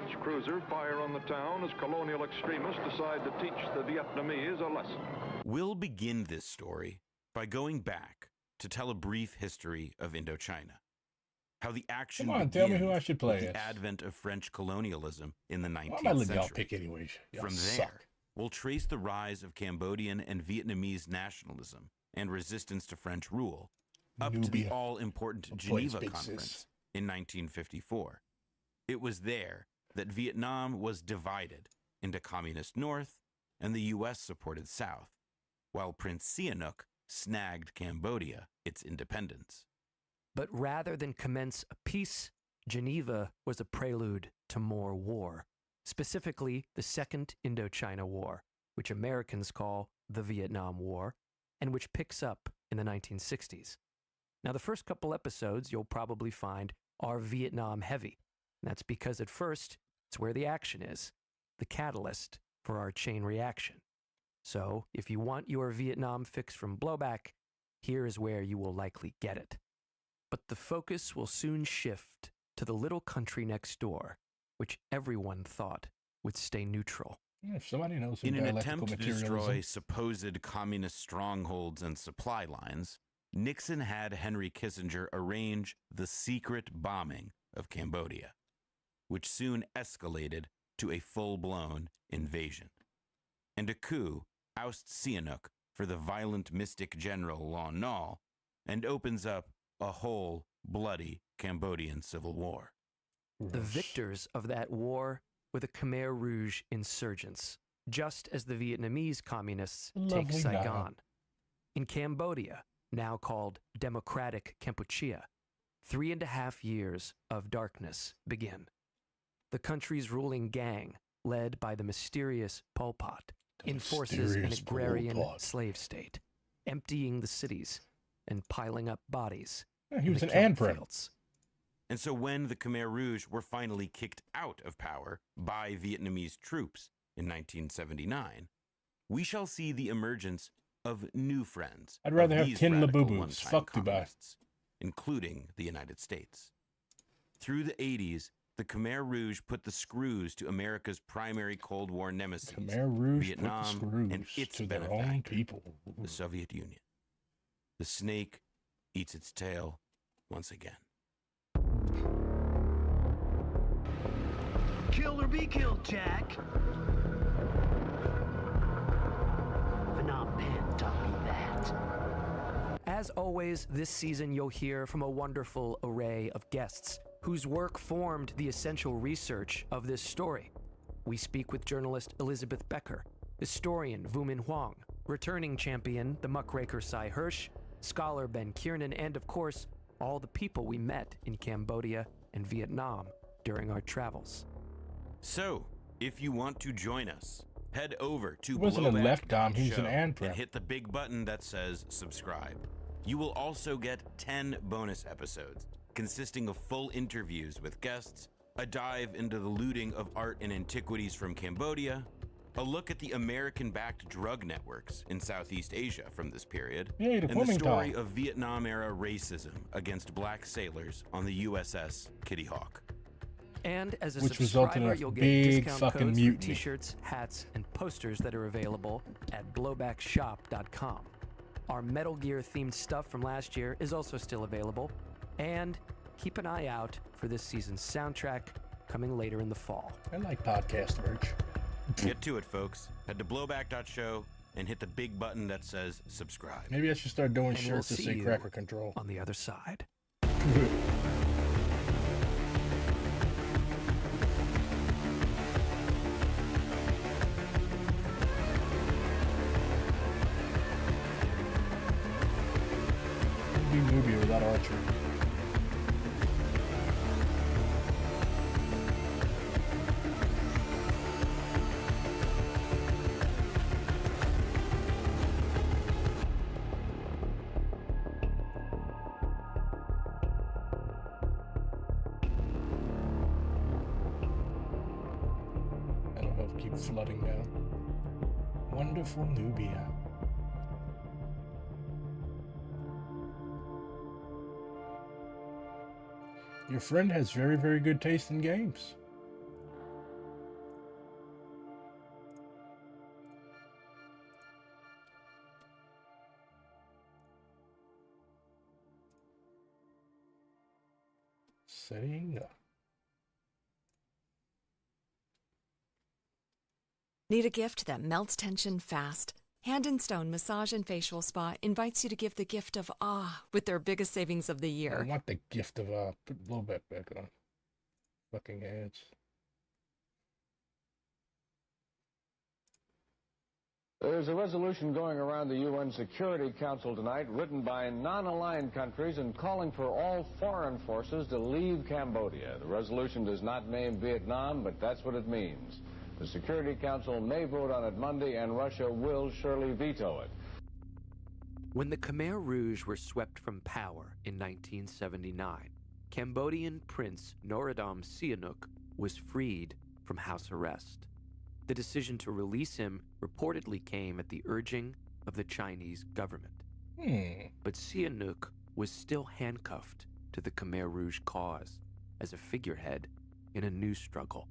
French cruiser fire on the town as colonial extremists decide to teach the Vietnamese a lesson. We'll begin this story by going back to tell a brief history of Indochina. How the action Come on, begins tell me who I should play with the as. advent of French colonialism in the 19th Why am I letting y'all century. pick anyways? Y'all From suck. there, we'll trace the rise of Cambodian and Vietnamese nationalism and resistance to French rule, up to the all-important Geneva Conference in 1954. It was there that Vietnam was divided into Communist North and the U.S.-supported South, while Prince Sihanouk snagged Cambodia its independence. But rather than commence a peace, Geneva was a prelude to more war, specifically the Second Indochina War, which Americans call the Vietnam War, and which picks up in the 1960s. Now, the first couple episodes you'll probably find are Vietnam heavy. And that's because at first, it's where the action is, the catalyst for our chain reaction. So, if you want your Vietnam fix from Blowback, here is where you will likely get it. But the focus will soon shift to the little country next door, which everyone thought would stay neutral. If somebody knows In an attempt to destroy supposed communist strongholds and supply lines, Nixon had Henry Kissinger arrange the secret bombing of Cambodia, which soon escalated to a full-blown invasion. And a coup ousts Sihanouk for the violent mystic general Lon Nol and opens up a whole bloody Cambodian civil war. The victors of that war were the Khmer Rouge insurgents, just as the Vietnamese communists take Saigon. In Cambodia, now called Democratic Kampuchea, 3.5 years of darkness begin. The country's ruling gang, led by the mysterious Pol Pot, enforces an agrarian slave state, emptying the cities and piling up bodies. He was an Anprim. And so when the Khmer Rouge were finally kicked out of power by Vietnamese troops in 1979, we shall see the emergence of new friends. I'd rather have these 10 radical Labubus. one-time Fuck Dubai. communists, including the United States. Through the 80s, the Khmer Rouge put the screws to America's primary Cold War nemesis, Khmer Rouge Vietnam, put the screws and its to their benefactor, own people. the Soviet Union. The snake eats its tail once again. Kill or be killed, Jack. Phnom Penh taught me that. As always, this season you'll hear from a wonderful array of guests whose work formed the essential research of this story. We speak with journalist Elizabeth Becker, historian Vumin Huang, returning champion the muckraker Cy Hirsch, scholar Ben Kiernan, and of course, all the people we met in Cambodia and Vietnam during our travels. So, if you want to join us, head over to He wasn't a left dom, he was an Blowback.show Anprim. and hit the big button that says subscribe. You will also get 10 bonus episodes consisting of full interviews with guests, a dive into the looting of art and antiquities from Cambodia, a look at the American-backed drug networks in Southeast Asia from this period, Yay, the and the Kuomintang. story of Vietnam-era racism against black sailors on the USS Kitty Hawk. And as a Which resulted in subscriber, a you'll get big discount fucking codes mutiny. for t-shirts, hats, and posters that are available at blowbackshop.com. Our Metal Gear themed stuff from last year is also still available. And keep an eye out for this season's soundtrack coming later in the fall. I like podcast merch. Get to it, folks. Head to blowback.show and hit the big button that says subscribe. Maybe I should start doing And we'll shirts that see say you Cracker Control. on the other side. Be Nubia without archery. I don't know if keep flooding now. Wonderful Nubia. Your friend has very, very good taste in games. Setting. Need a gift that melts tension fast? Hand and Stone Massage and Facial Spa invites you to give the gift of awe with their biggest savings of the year. I want the gift of put a little bit back on. Fucking hands. There's a resolution going around the UN Security Council tonight, written by non-aligned countries and calling for all foreign forces to leave Cambodia. The resolution does not name Vietnam, but that's what it means. The Security Council may vote on it Monday, and Russia will surely veto it. When the Khmer Rouge were swept from power in 1979, Cambodian Prince Norodom Sihanouk was freed from house arrest. The decision to release him reportedly came at the urging of the Chinese government. But Sihanouk was still handcuffed to the Khmer Rouge cause as a figurehead in a new struggle.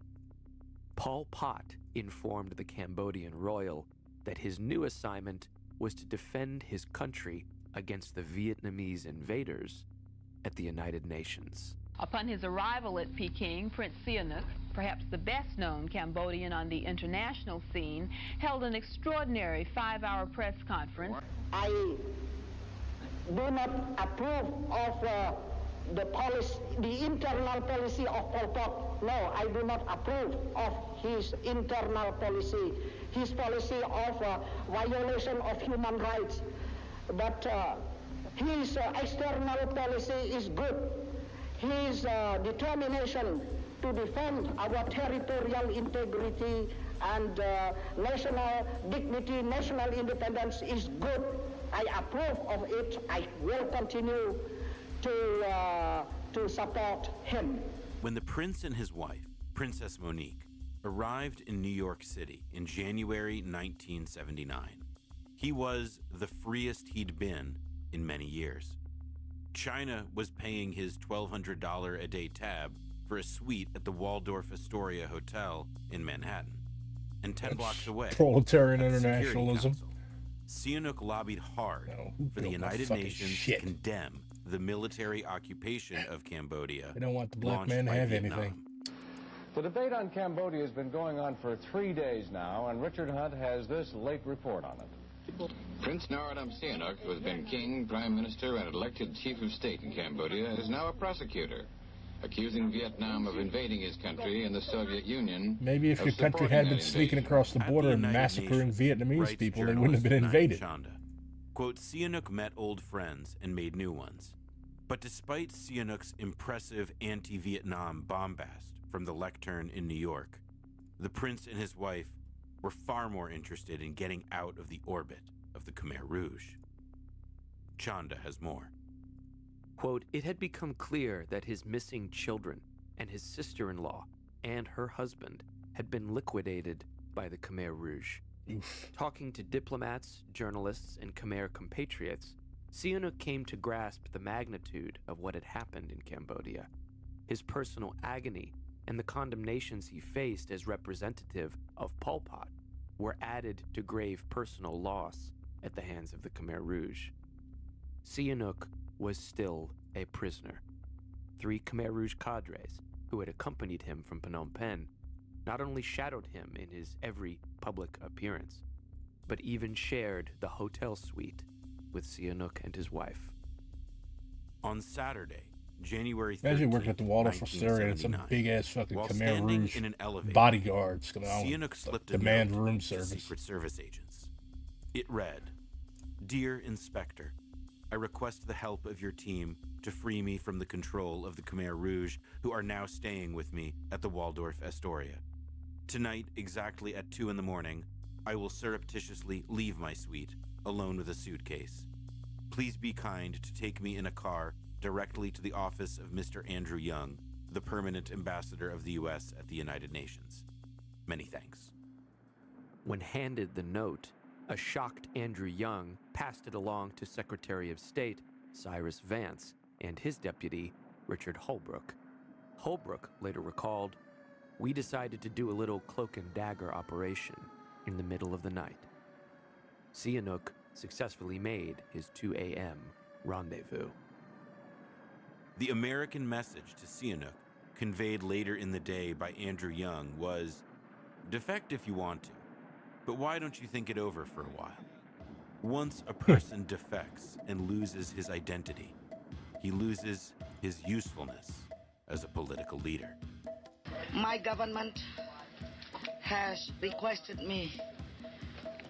Pol Pot informed the Cambodian royal that his new assignment was to defend his country against the Vietnamese invaders at the United Nations. Upon his arrival at Peking, Prince Sihanouk, perhaps the best-known Cambodian on the international scene, held an extraordinary 5-hour press conference. I do not approve of the internal policy of Pol Pot. No, I do not approve of his internal policy, his policy of violation of human rights. But his external policy is good. His determination to defend our territorial integrity and national dignity, national independence is good. I approve of it. I will continue to support him. When the prince and his wife, Princess Monique, arrived in New York City in January 1979, he was the freest he'd been in many years. China was paying his $1,200 a day tab for a suite at the Waldorf Astoria Hotel in Manhattan. And 10 blocks away, proletarian at the Security internationalism. Council, Sihanouk lobbied hard for the United Nations to condemn the military occupation of Cambodia. They don't want the black launched man to by have Vietnam. anything. The debate on Cambodia has been going on for 3 days now, and Richard Hunt has this late report on it. Prince Norodom Sihanouk, who has been king, prime minister, and elected chief of state in Cambodia, is now a prosecutor, accusing Vietnam of invading his country and the Soviet Union. Maybe if your country had been sneaking across the border and massacring Vietnamese people, they wouldn't have been invaded. Quote, Sihanouk met old friends and made new ones. But despite Sihanouk's impressive anti-Vietnam bombast from the lectern in New York, the prince and his wife were far more interested in getting out of the orbit of the Khmer Rouge. Chanda has more. Quote, it had become clear that his missing children and his sister-in-law and her husband had been liquidated by the Khmer Rouge. Talking to diplomats, journalists, and Khmer compatriots, Sihanouk came to grasp the magnitude of what had happened in Cambodia. His personal agony and the condemnations he faced as representative of Pol Pot were added to grave personal loss at the hands of the Khmer Rouge. Sihanouk was still a prisoner. 3 Khmer Rouge cadres who had accompanied him from Phnom Penh not only shadowed him in his every public appearance, but even shared the hotel suite with Sihanouk and his wife. On Saturday, January 13th, Imagine working at the Waldorf Astoria and some big ass fucking while Khmer standing Rouge in an elevator, bodyguards coming out Sihanouk slipped a demand note room to service. Secret Service agents. It read, Dear Inspector, I request the help of your team to free me from the control of the Khmer Rouge, who are now staying with me at the Waldorf Astoria. Tonight, exactly at 2 in the morning, I will surreptitiously leave my suite, alone with a suitcase. Please be kind to take me in a car directly to the office of Mr. Andrew Young, the permanent ambassador of the U.S. at the United Nations. Many thanks. When handed the note, a shocked Andrew Young passed it along to Secretary of State Cyrus Vance and his deputy, Richard Holbrooke. Holbrooke later recalled, we decided to do a little cloak and dagger operation in the middle of the night. Sihanouk successfully made his 2 a.m. rendezvous. The American message to Sihanouk, conveyed later in the day by Andrew Young, was, defect if you want to, but why don't you think it over for a while? Once a person defects and loses his identity, he loses his usefulness as a political leader. My government has requested me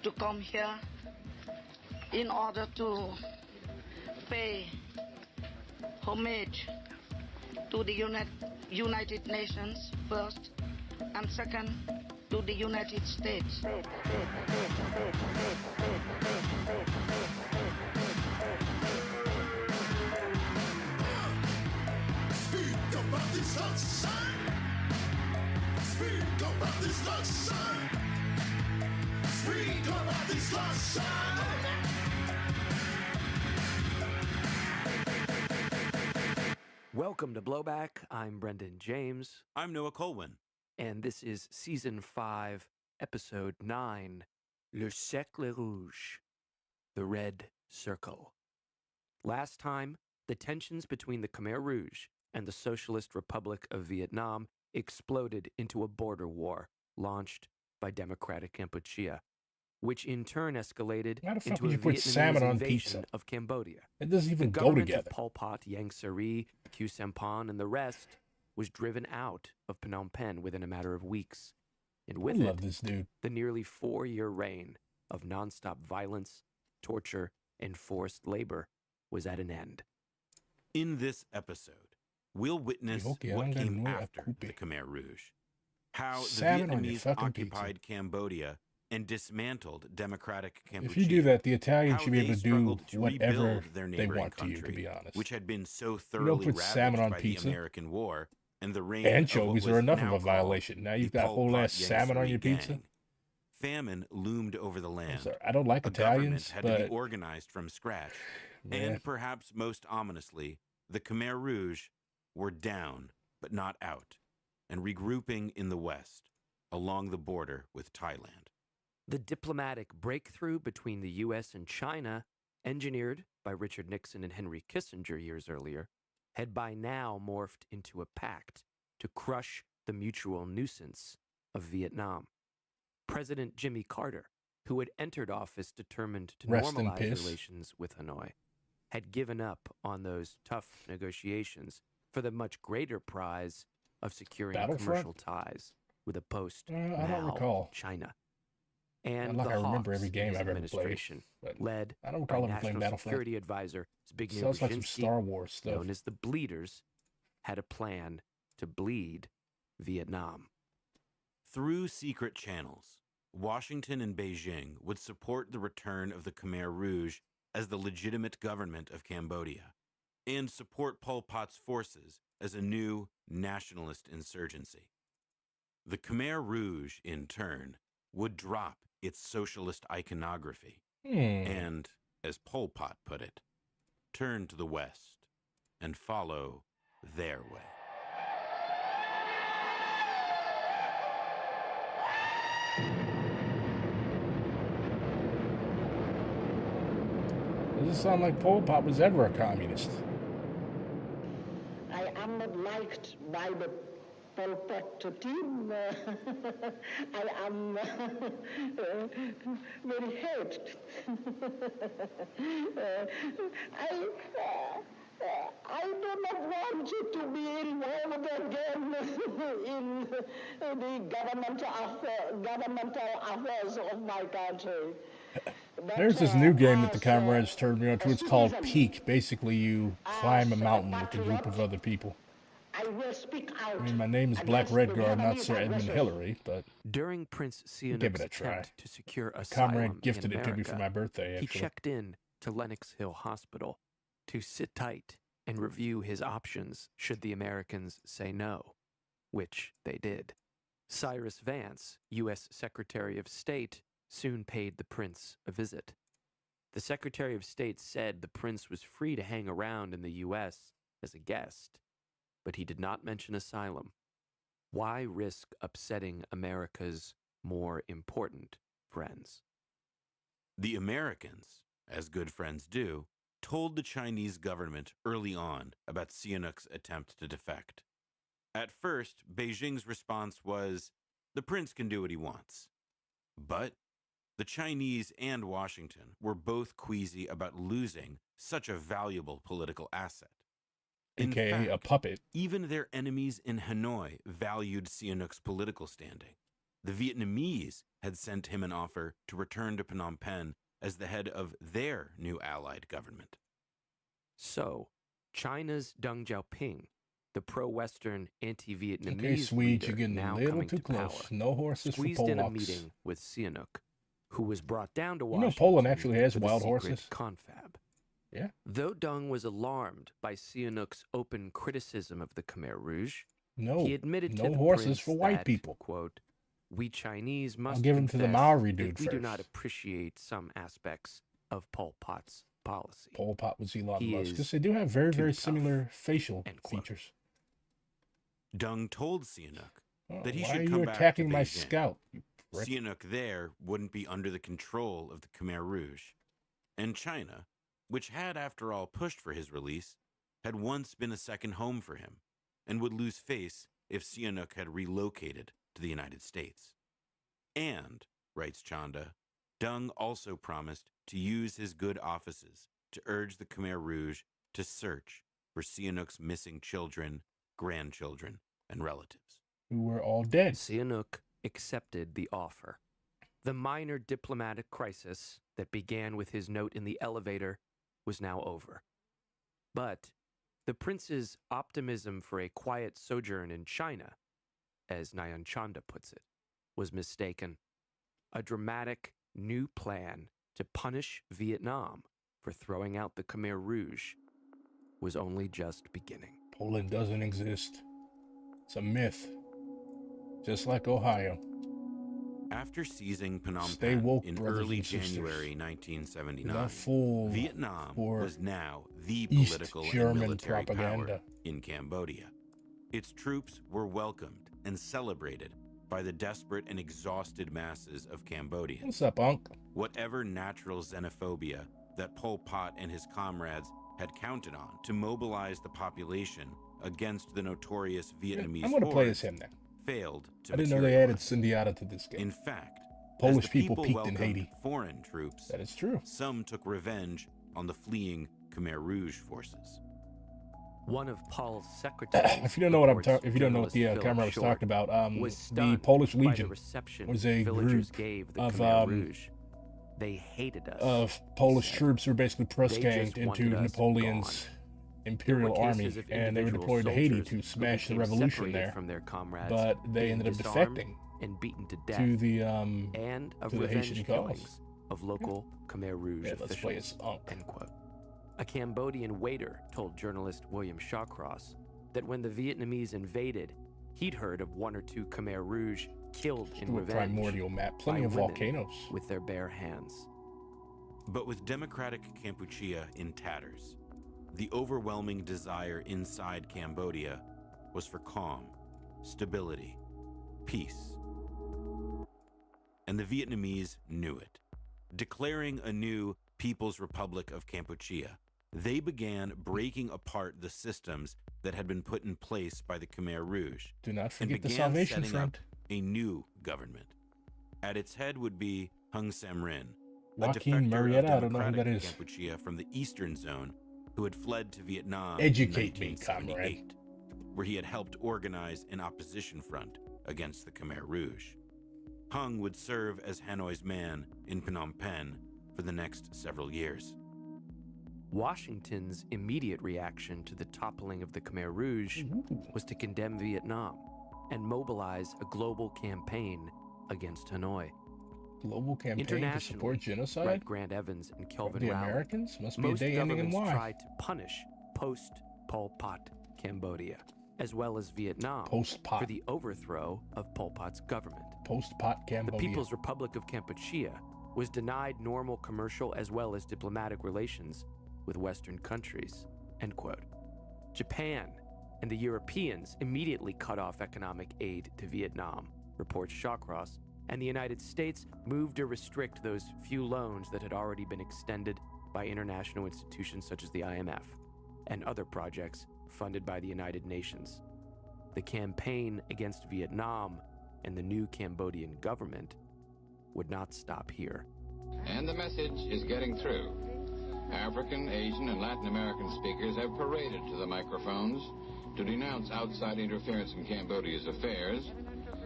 to come here in order to pay homage to the United Nations first, and second, to the United States. Speak about this sunshine. Speak about this sunshine. Speak about this sunshine. Welcome to Blowback. I'm Brendan James. I'm Noah Colwyn. And this is Season 5, Episode 9, Le Cercle Rouge, the Red Circle. Last time, the tensions between the Khmer Rouge and the Socialist Republic of Vietnam exploded into a border war launched by Democratic Kampuchea, which in turn escalated into a Vietnamese invasion of Cambodia. It doesn't even the go government together. Of Pol Pot, Yang Sari, Khieu Samphan, and the rest was driven out of Phnom Penh within a matter of weeks. And with I love this dude. The nearly 4-year reign of nonstop violence, torture, and forced labor was at an end. In this episode, we'll witness what came after the Khmer Rouge, how the Vietnamese occupied Cambodia and dismantled democratic Kampuchea. If you do that, the Italians should be able to do whatever they want to you, to be honest. Which had been so thoroughly ravaged by the American War and the reign anchovies of are enough of a violation. Now you've got whole ass salmon on your pizza. Famine loomed over the land. I don't like Italians, had to be organized from scratch. And perhaps most ominously, the Khmer Rouge were down, but not out, and regrouping in the west, along the border with Thailand. The diplomatic breakthrough between the U.S. and China, engineered by Richard Nixon and Henry Kissinger years earlier, had by now morphed into a pact to crush the mutual nuisance of Vietnam. President Jimmy Carter, who had entered office determined to normalize relations with Hanoi, had given up on those tough negotiations for the much greater prize of securing commercial ties with a post-Mao China. And I remember every Hawks game in his I've ever administration, played, led I don't by recall ever playing National Battlefront. Security Advisor Zbigniew Sounds like some Brzezinski, Star Wars stuff. known as the Bleeders, had a plan to bleed Vietnam. Through secret channels, Washington and Beijing would support the return of the Khmer Rouge as the legitimate government of Cambodia, and support Pol Pot's forces as a new nationalist insurgency. The Khmer Rouge, in turn, would drop its socialist iconography and, as Pol Pot put it, turn to the west and follow their way. Doesn't sound like Pol Pot was ever a communist. I am not liked by the Pol Pot team. I am very hated. I do not want you to be involved again in the governmental affairs of my country. There's this new game that the comrades turned me on to. It's called Peak. Basically, you climb a mountain with a group of other people. I will speak out. I mean, my name is Black Redguard, not Sir Edmund Hillary, but during Prince Sihanouk's attempt to secure asylum comrade gifted in it to me for my birthday. He checked in to Lenox Hill Hospital to sit tight and review his options should the Americans say no, which they did. Cyrus Vance, U.S. Secretary of State, soon paid the prince a visit. The Secretary of State said the prince was free to hang around in the U.S. as a guest, but he did not mention asylum. Why risk upsetting America's more important friends? The Americans, as good friends do, told the Chinese government early on about Sihanouk's attempt to defect. At first, Beijing's response was, the prince can do what he wants. But the Chinese and Washington were both queasy about losing such a valuable political asset. In AKA fact, a puppet. even their enemies in Hanoi valued Sihanouk's political standing. The Vietnamese had sent him an offer to return to Phnom Penh as the head of their new allied government. So, China's Deng Xiaoping, the pro-Western, anti-Vietnamese Okay, Swedes, you're leader getting now a little coming too to close. power, No horses for squeezed in a Polacks. meeting with Sihanouk, who was brought down to You Washington know Poland actually has with a wild secret horses? confab. Yeah. Though Deng was alarmed by Sihanouk's open criticism of the Khmer Rouge, No, he admitted to no the horses prince for white that, people. quote, we Chinese must give him to the confess Maori that dude we do not first. appreciate some aspects of Pol Pot's policy. Pol Pot was Elon He Musk. is Because they do have very, too very tough, similar facial features. Deng told Sihanouk that he Why should are come you back attacking to my Beijing. scout? You prick? Sihanouk there wouldn't be under the control of the Khmer Rouge. And China, which had, after all, pushed for his release, had once been a second home for him, and would lose face if Sihanouk had relocated to the United States. And, writes Chanda, Deng also promised to use his good offices to urge the Khmer Rouge to search for Sihanouk's missing children, grandchildren, and relatives. Who were all dead. Sihanouk accepted the offer. The minor diplomatic crisis that began with his note in the elevator was now over. But the prince's optimism for a quiet sojourn in China, as Nayan Chanda puts it, was mistaken. A dramatic new plan to punish Vietnam for throwing out the Khmer Rouge was only just beginning. Poland doesn't exist. It's a myth. Just like Ohio. After seizing Phnom Stay Penh woke, in brothers early and sisters. January Do 1979, not fool Vietnam for was now the East political and German military propaganda. power in Cambodia. Its troops were welcomed and celebrated by the desperate and exhausted masses of Cambodians. What's up, Unc? Whatever natural xenophobia that Pol Pot and his comrades had counted on to mobilize the population against the notorious Vietnamese I'm going to play hordes as him now. failed to I didn't know they added Sundiata to this game. In fact, Polish as the people peaked in welcomed Haiti. Foreign troops. That is true. Some took revenge on the fleeing Khmer Rouge forces. One of Paul's secretaries, If you don't know what I'm reports talking, if you don't know what the journalist camera Philip was Short, talking about, was the stunned Polish by the Legion reception was a villagers group gave the of Khmer Rouge. They hated us. Of Polish troops who were basically press They ganged just into wanted us Napoleon's imperial There were army, cases of and they were individual deployed to Haiti soldiers to who smash the became revolution separated there. from their comrades, But they being ended up disarmed defecting and beaten to death, to the and of to the revenge Haitian killings cause. of local Khmer Rouge Yeah, let's play officials. as Unc. End quote. A Cambodian waiter told journalist William Shawcross that when the Vietnamese invaded, he'd heard of one or two Khmer Rouge killed in Do a revenge primordial map. Plenty by of women volcanoes. with their bare hands. But with democratic Kampuchea in tatters, the overwhelming desire inside Cambodia was for calm, stability, peace. And the Vietnamese knew it. Declaring a new People's Republic of Kampuchea, they began breaking apart the systems that had been put in place by the Khmer Rouge. Do not and forget the began Salvation setting Front. up a new government. At its head would be Hung Samrin, a Joaquin defector Murrieta, I of don't know who that democratic is. Kampuchea from the eastern zone who had fled to Vietnam Educate in me, comrade. 1978, where he had helped organize an opposition front against the Khmer Rouge. Hung would serve as Hanoi's man in Phnom Penh for the next several years. Washington's immediate reaction to the toppling of the Khmer Rouge was to condemn Vietnam and mobilize a global campaign against Hanoi. Global campaign to support genocide? Write Grant Evans and Kelvin The Rowley, Americans? Must be a most day ending in governments Y. tried to punish post-Pol Pot Cambodia, as well as Vietnam, Post-Pot. for the overthrow of Pol Pot's government. Post-Pot Cambodia. The People's Republic of Kampuchea was denied normal commercial as well as diplomatic relations with Western countries, end quote. Japan and the Europeans immediately cut off economic aid to Vietnam, reports Shawcross, and the United States moved to restrict those few loans that had already been extended by international institutions such as the IMF and other projects funded by the United Nations. The campaign against Vietnam and the new Cambodian government would not stop here. And the message is getting through. African, Asian, and Latin American speakers have paraded to the microphones to denounce outside interference in Cambodia's affairs,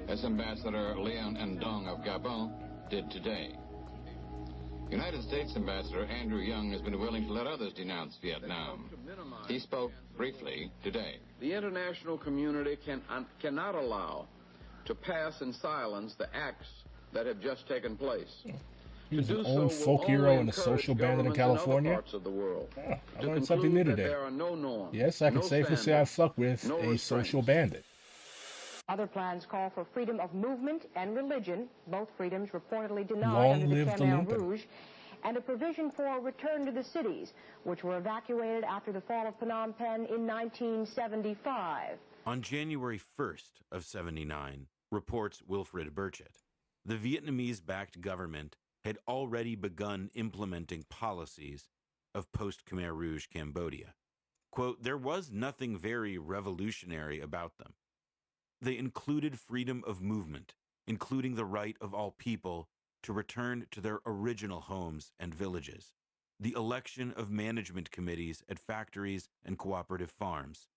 as Ambassador Leon Ndong of Gabon did today. United States Ambassador Andrew Young has been willing to let others denounce Vietnam. He spoke briefly today. The international community cannot allow to pass in silence the acts that have just taken place. He was an old folk hero and a social bandit in California. Yeah, I learned something new today. Yes, I can safely say I fuck with a social bandit. Other plans call for freedom of movement and religion, both freedoms reportedly denied under the Khmer Rouge, and a provision for a return to the cities, which were evacuated after the fall of Phnom Penh in 1975. On January 1st of 79, reports Wilfred Burchett, the Vietnamese-backed government had already begun implementing policies of post-Khmer Rouge Cambodia. Quote, there was nothing very revolutionary about them. They included freedom of movement, including the right of all people to return to their original homes and villages, the election of management committees at factories and cooperative farms,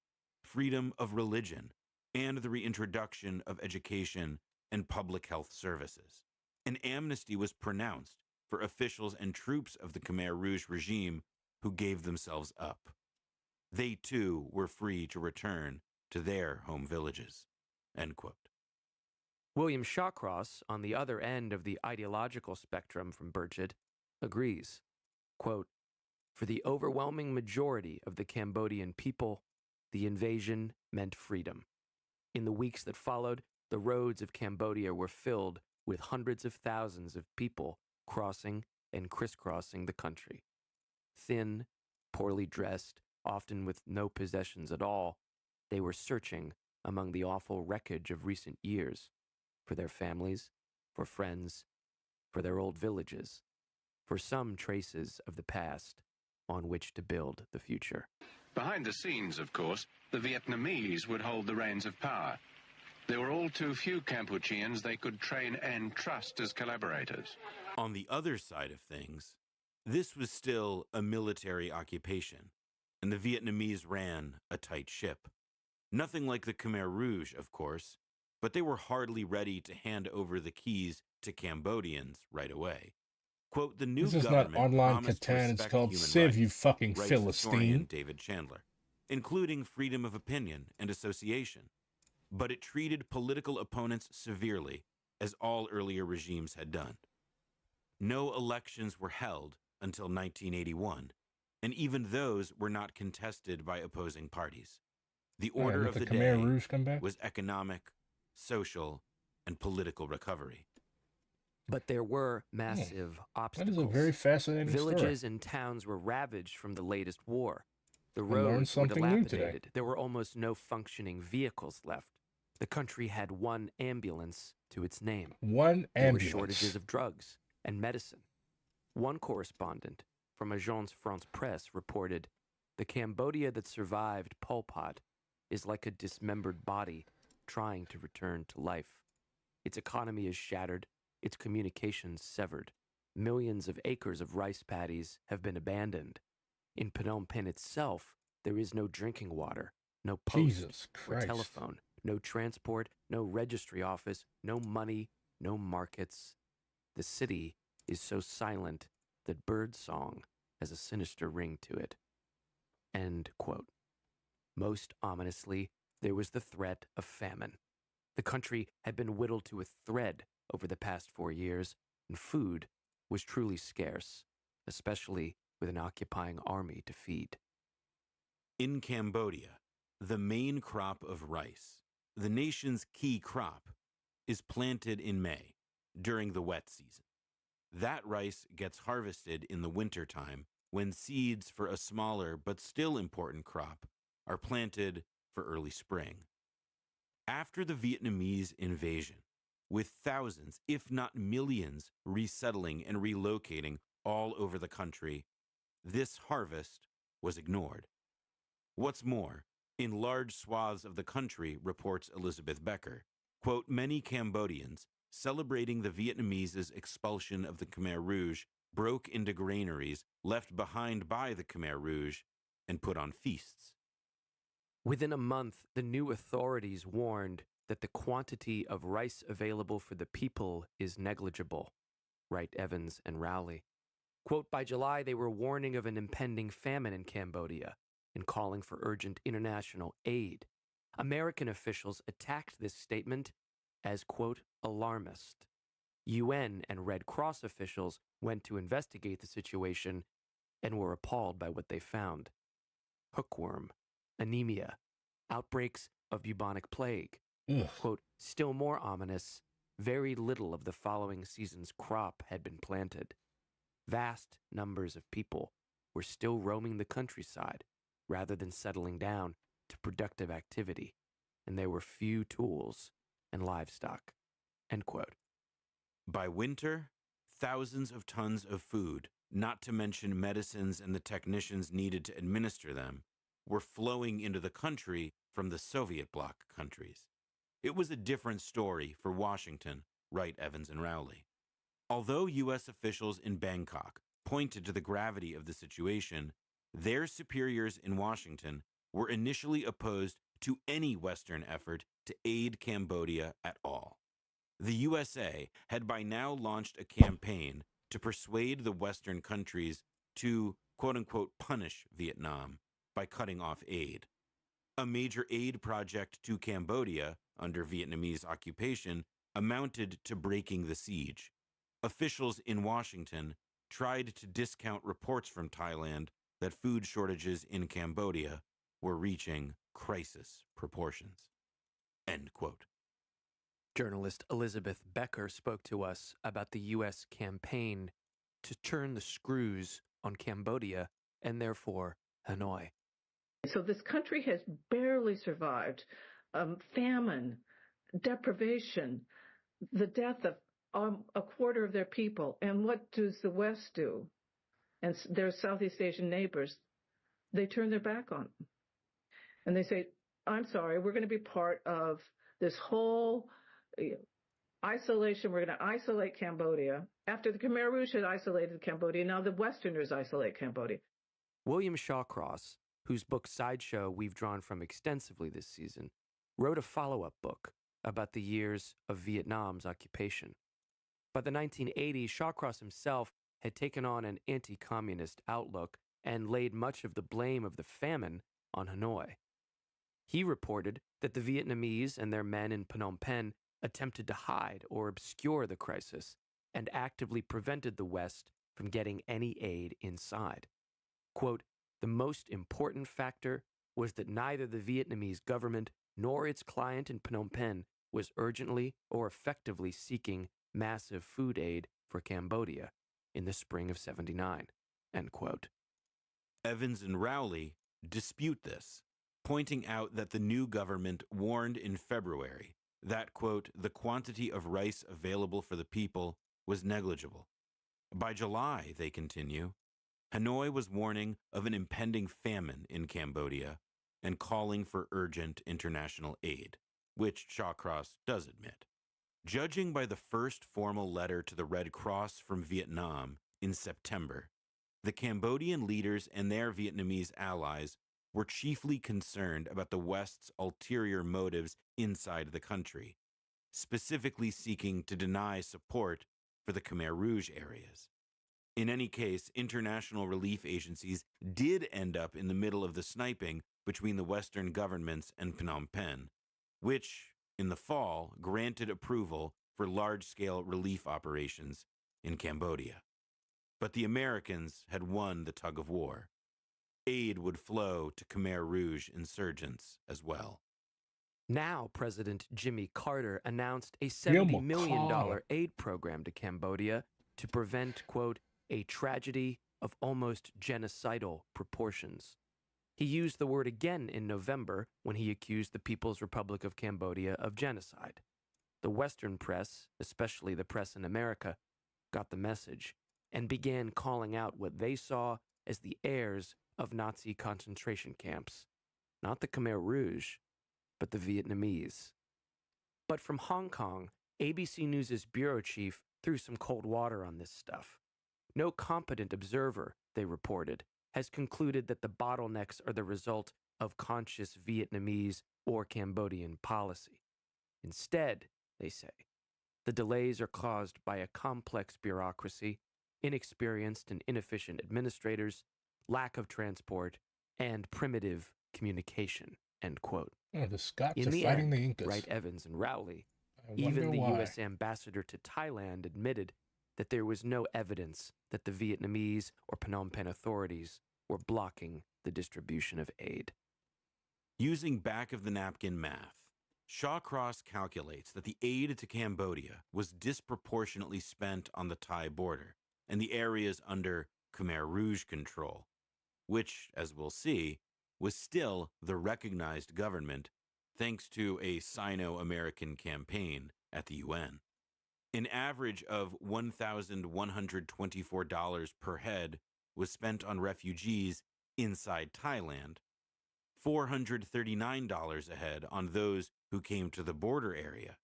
freedom of religion, and the reintroduction of education and public health services. An amnesty was pronounced for officials and troops of the Khmer Rouge regime who gave themselves up. They too were free to return to their home villages. End quote. William Shawcross, on the other end of the ideological spectrum from Burchett, agrees. Quote, for the overwhelming majority of the Cambodian people, the invasion meant freedom. In the weeks that followed, the roads of Cambodia were filled with hundreds of thousands of people crossing and crisscrossing the country. Thin, poorly dressed, often with no possessions at all, they were searching among the awful wreckage of recent years for their families, for friends, for their old villages, for some traces of the past on which to build the future. Behind the scenes, of course, the Vietnamese would hold the reins of power. There were all too few Kampucheans they could train and trust as collaborators. On the other side of things, this was still a military occupation, and the Vietnamese ran a tight ship. Nothing like the Khmer Rouge, of course, but they were hardly ready to hand over the keys to Cambodians right away. Quote, the new this is government not online promised to Catan, it's respect called human Civ, rights, you fucking writes Philistine. historian David Chandler, including freedom of opinion and association. But it treated political opponents severely, as all earlier regimes had done. No elections were held until 1981, and even those were not contested by opposing parties. The order of the day was economic, social, and political recovery. But there were massive obstacles. That is a very fascinating Villages story. and towns were ravaged from the latest war. The I learned roads were something new today. dilapidated. There were almost no functioning vehicles left. The country had one ambulance to its name. One ambulance. There were shortages of drugs and medicine. One correspondent from Agence France-Presse reported, the Cambodia that survived Pol Pot is like a dismembered body trying to return to life. Its economy is shattered, its communications severed. Millions of acres of rice paddies have been abandoned. In Phnom Penh itself, there is no drinking water, no post or telephone, no transport, no registry office, no money, no markets. The city is so silent that bird song has a sinister ring to it. End quote. Most ominously, there was the threat of famine. The country had been whittled to a thread over the past 4 years, and food was truly scarce, especially with an occupying army to feed. In Cambodia, the main crop of rice, the nation's key crop, is planted in May, during the wet season. That rice gets harvested in the wintertime, when seeds for a smaller but still important crop are planted for early spring. After the Vietnamese invasion, with thousands, if not millions, resettling and relocating all over the country, this harvest was ignored. What's more, in large swaths of the country, reports Elizabeth Becker, quote, many Cambodians, celebrating the Vietnameses' expulsion of the Khmer Rouge, broke into granaries left behind by the Khmer Rouge and put on feasts. Within a month, the new authorities warned that the quantity of rice available for the people is negligible, write Evans and Rowley. Quote, by July, they were warning of an impending famine in Cambodia and calling for urgent international aid. American officials attacked this statement as, quote, alarmist. UN and Red Cross officials went to investigate the situation and were appalled by what they found. Hookworm, anemia, outbreaks of bubonic plague. Quote, still more ominous, very little of the following season's crop had been planted. Vast numbers of people were still roaming the countryside rather than settling down to productive activity, and there were few tools and livestock, end quote. By winter, thousands of tons of food, not to mention medicines and the technicians needed to administer them, were flowing into the country from the Soviet bloc countries. It was a different story for Washington, write Evans and Rowley. Although U.S. officials in Bangkok pointed to the gravity of the situation, their superiors in Washington were initially opposed to any Western effort to aid Cambodia at all. The USA had by now launched a campaign to persuade the Western countries to, quote-unquote, punish Vietnam by cutting off aid. A major aid project to Cambodia under Vietnamese occupation amounted to breaking the siege. Officials in Washington tried to discount reports from Thailand that food shortages in Cambodia were reaching crisis proportions. End quote. Journalist Elizabeth Becker spoke to us about the U.S. campaign to turn the screws on Cambodia and therefore Hanoi. So this country has barely survived famine, deprivation, the death of a quarter of their people. And what does the West do? And their Southeast Asian neighbors, they turn their back on them. And they say, I'm sorry, we're going to be part of this whole isolation. We're going to isolate Cambodia. After the Khmer Rouge had isolated Cambodia, now the Westerners isolate Cambodia. William Shawcross, whose book Sideshow we've drawn from extensively this season, wrote a follow-up book about the years of Vietnam's occupation. By the 1980s, Shawcross himself had taken on an anti-communist outlook and laid much of the blame of the famine on Hanoi. He reported that the Vietnamese and their men in Phnom Penh attempted to hide or obscure the crisis and actively prevented the West from getting any aid inside. Quote, the most important factor was that neither the Vietnamese government nor its client in Phnom Penh was urgently or effectively seeking massive food aid for Cambodia in the spring of '79, end quote. Evans and Rowley dispute this, pointing out that the new government warned in February that, quote, the quantity of rice available for the people was negligible. By July, they continue, Hanoi was warning of an impending famine in Cambodia and calling for urgent international aid, which Shawcross does admit. Judging by the first formal letter to the Red Cross from Vietnam in September, the Cambodian leaders and their Vietnamese allies were chiefly concerned about the West's ulterior motives inside the country, specifically seeking to deny support for the Khmer Rouge areas. In any case, international relief agencies did end up in the middle of the sniping between the Western governments and Phnom Penh, which, in the fall, granted approval for large-scale relief operations in Cambodia. But the Americans had won the tug of war. Aid would flow to Khmer Rouge insurgents as well. Now, President Jimmy Carter announced a $70 million aid program to Cambodia to prevent, quote, a tragedy of almost genocidal proportions. He used the word again in November when he accused the People's Republic of Cambodia of genocide. The Western press, especially the press in America, got the message and began calling out what they saw as the heirs of Nazi concentration camps, not the Khmer Rouge, but the Vietnamese. But from Hong Kong, ABC News' bureau chief threw some cold water on this stuff. No competent observer, they reported, has concluded that the bottlenecks are the result of conscious Vietnamese or Cambodian policy. Instead, they say, the delays are caused by a complex bureaucracy, inexperienced and inefficient administrators, lack of transport, and primitive communication, end quote. Oh, the Scots In are the fighting end, the Incas. Wright Evans and Rowley, I even wonder the why. U.S. ambassador to Thailand admitted that there was no evidence that the Vietnamese or Phnom Penh authorities were blocking the distribution of aid. Using back-of-the-napkin math, Shawcross calculates that the aid to Cambodia was disproportionately spent on the Thai border and the areas under Khmer Rouge control, which, as we'll see, was still the recognized government thanks to a Sino-American campaign at the UN. An average of $1,124 per head was spent on refugees inside Thailand, $439 a head on those who came to the border area,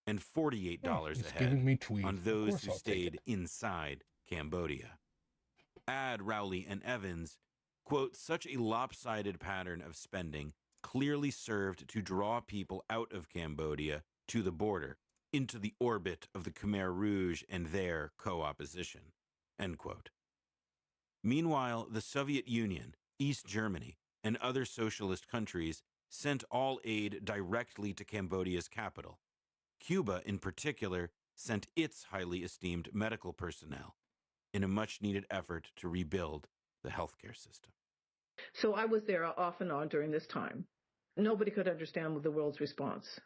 and $48 a head on those who stayed inside Cambodia. Add Rowley and Evans, quote, such a lopsided pattern of spending clearly served to draw people out of Cambodia to the border, into the orbit of the Khmer Rouge and their co-opposition, end quote. Meanwhile, the Soviet Union, East Germany, and other socialist countries sent all aid directly to Cambodia's capital. Cuba, in particular, sent its highly esteemed medical personnel in a much-needed effort to rebuild the healthcare system. So I was there off and on during this time. Nobody could understand the world's response.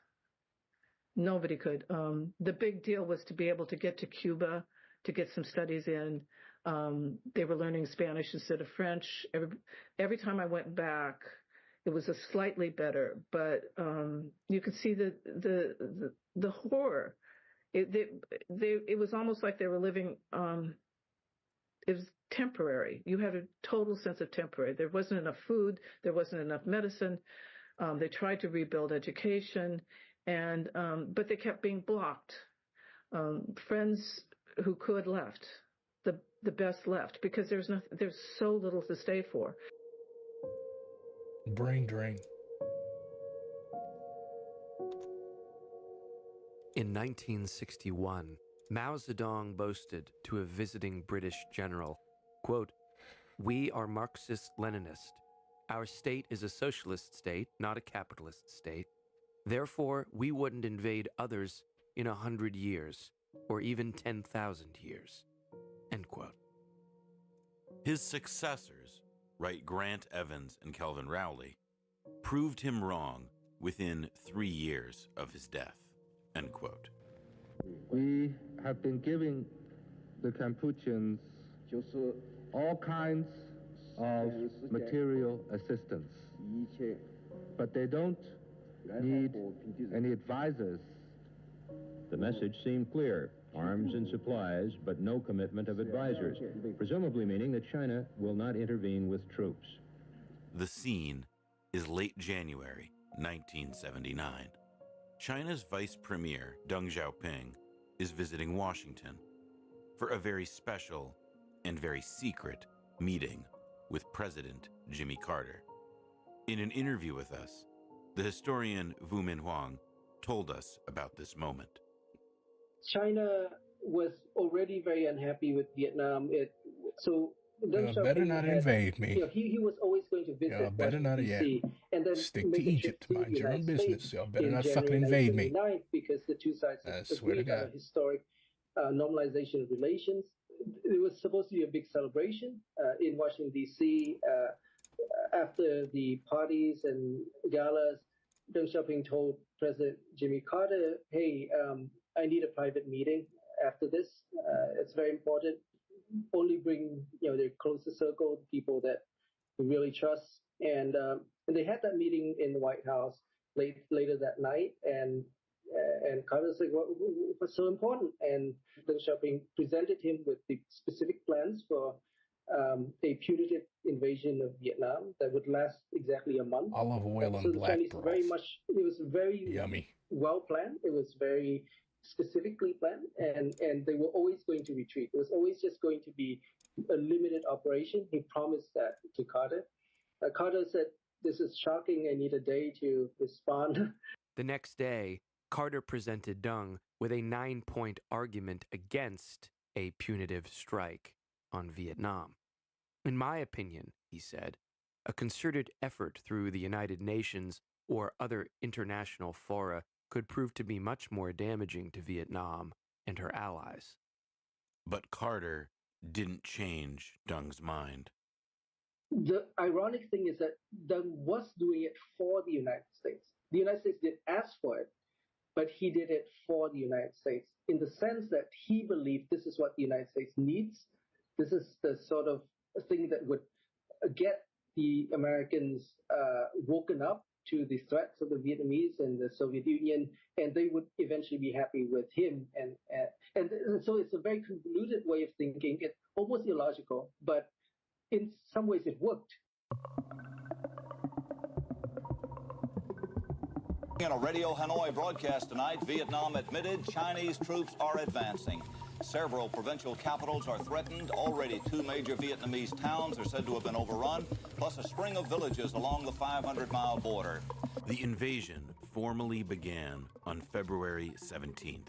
Nobody could. The big deal was to be able to get to Cuba, to get some studies in. They were learning Spanish instead of French. Every time I went back, it was a slightly better, but you could see the horror. It was almost like they were living. It was temporary. You had a total sense of temporary. There wasn't enough food. There wasn't enough medicine. They tried to rebuild education, and but they kept being blocked. Friends who could left. The best left because there's so little to stay for. Brain drain. In 1961, Mao Zedong boasted to a visiting British general, quote, "We are Marxist-Leninist. Our state is a socialist state, not a capitalist state. Therefore, we wouldn't invade others in 100 years, or even 10,000 years." End quote. His successors, write Grant Evans and Kelvin Rowley, proved him wrong within 3 years of his death. End quote. We have been giving the Kampucheans all kinds of material assistance, but they don't need any advisors. The message seemed clear: arms and supplies, but no commitment of advisors, presumably meaning that China will not intervene with troops. The scene is late January 1979. China's Vice Premier, Deng Xiaoping, is visiting Washington for a very special and very secret meeting with President Jimmy Carter. In an interview with us, the historian Wu Minhuang told us about this moment. China was already very unhappy with Vietnam. Better not invade me. He was always going to visit Y'all better not, D.C. and then stick to Egypt. Mind your own business. Y'all better not fucking invade me. Because the two sides agreed on a historic normalization of relations. It was supposed to be a big celebration in Washington, D.C. After the parties and galas, Deng Xiaoping told President Jimmy Carter, hey, I need a private meeting after this. It's very important. Only bring their closest circle, people that we really trust. And they had that meeting in the White House later that night. And Carter said, what's so important? And Deng Xiaoping presented him with the specific plans for a punitive invasion of Vietnam that would last exactly a month. Olive oil So and the black Chinese broth. it was very Yummy. well planned. It was very specifically planned, and they were always going to retreat. It was always just going to be a limited operation. He promised that to Carter. Carter said, "This is shocking. I need a day to respond." The next day, Carter presented Deng with a 9-point argument against a punitive strike on Vietnam. In my opinion, he said, a concerted effort through the United Nations or other international fora could prove to be much more damaging to Vietnam and her allies. But Carter didn't change Deng's mind. The ironic thing is that Deng was doing it for the United States. The United States did ask for it, but he did it for the United States in the sense that he believed this is what the United States needs. This is the sort of thing that would get the Americans woken up to the threats of the Vietnamese and the Soviet Union, and they would eventually be happy with him. And so it's a very convoluted way of thinking. It's almost illogical, but in some ways it worked. In a Radio Hanoi broadcast tonight, Vietnam admitted Chinese troops are advancing. Several provincial capitals are threatened. Already 2 major Vietnamese towns are said to have been overrun, plus a string of villages along the 500-mile border. The invasion formally began on February 17th,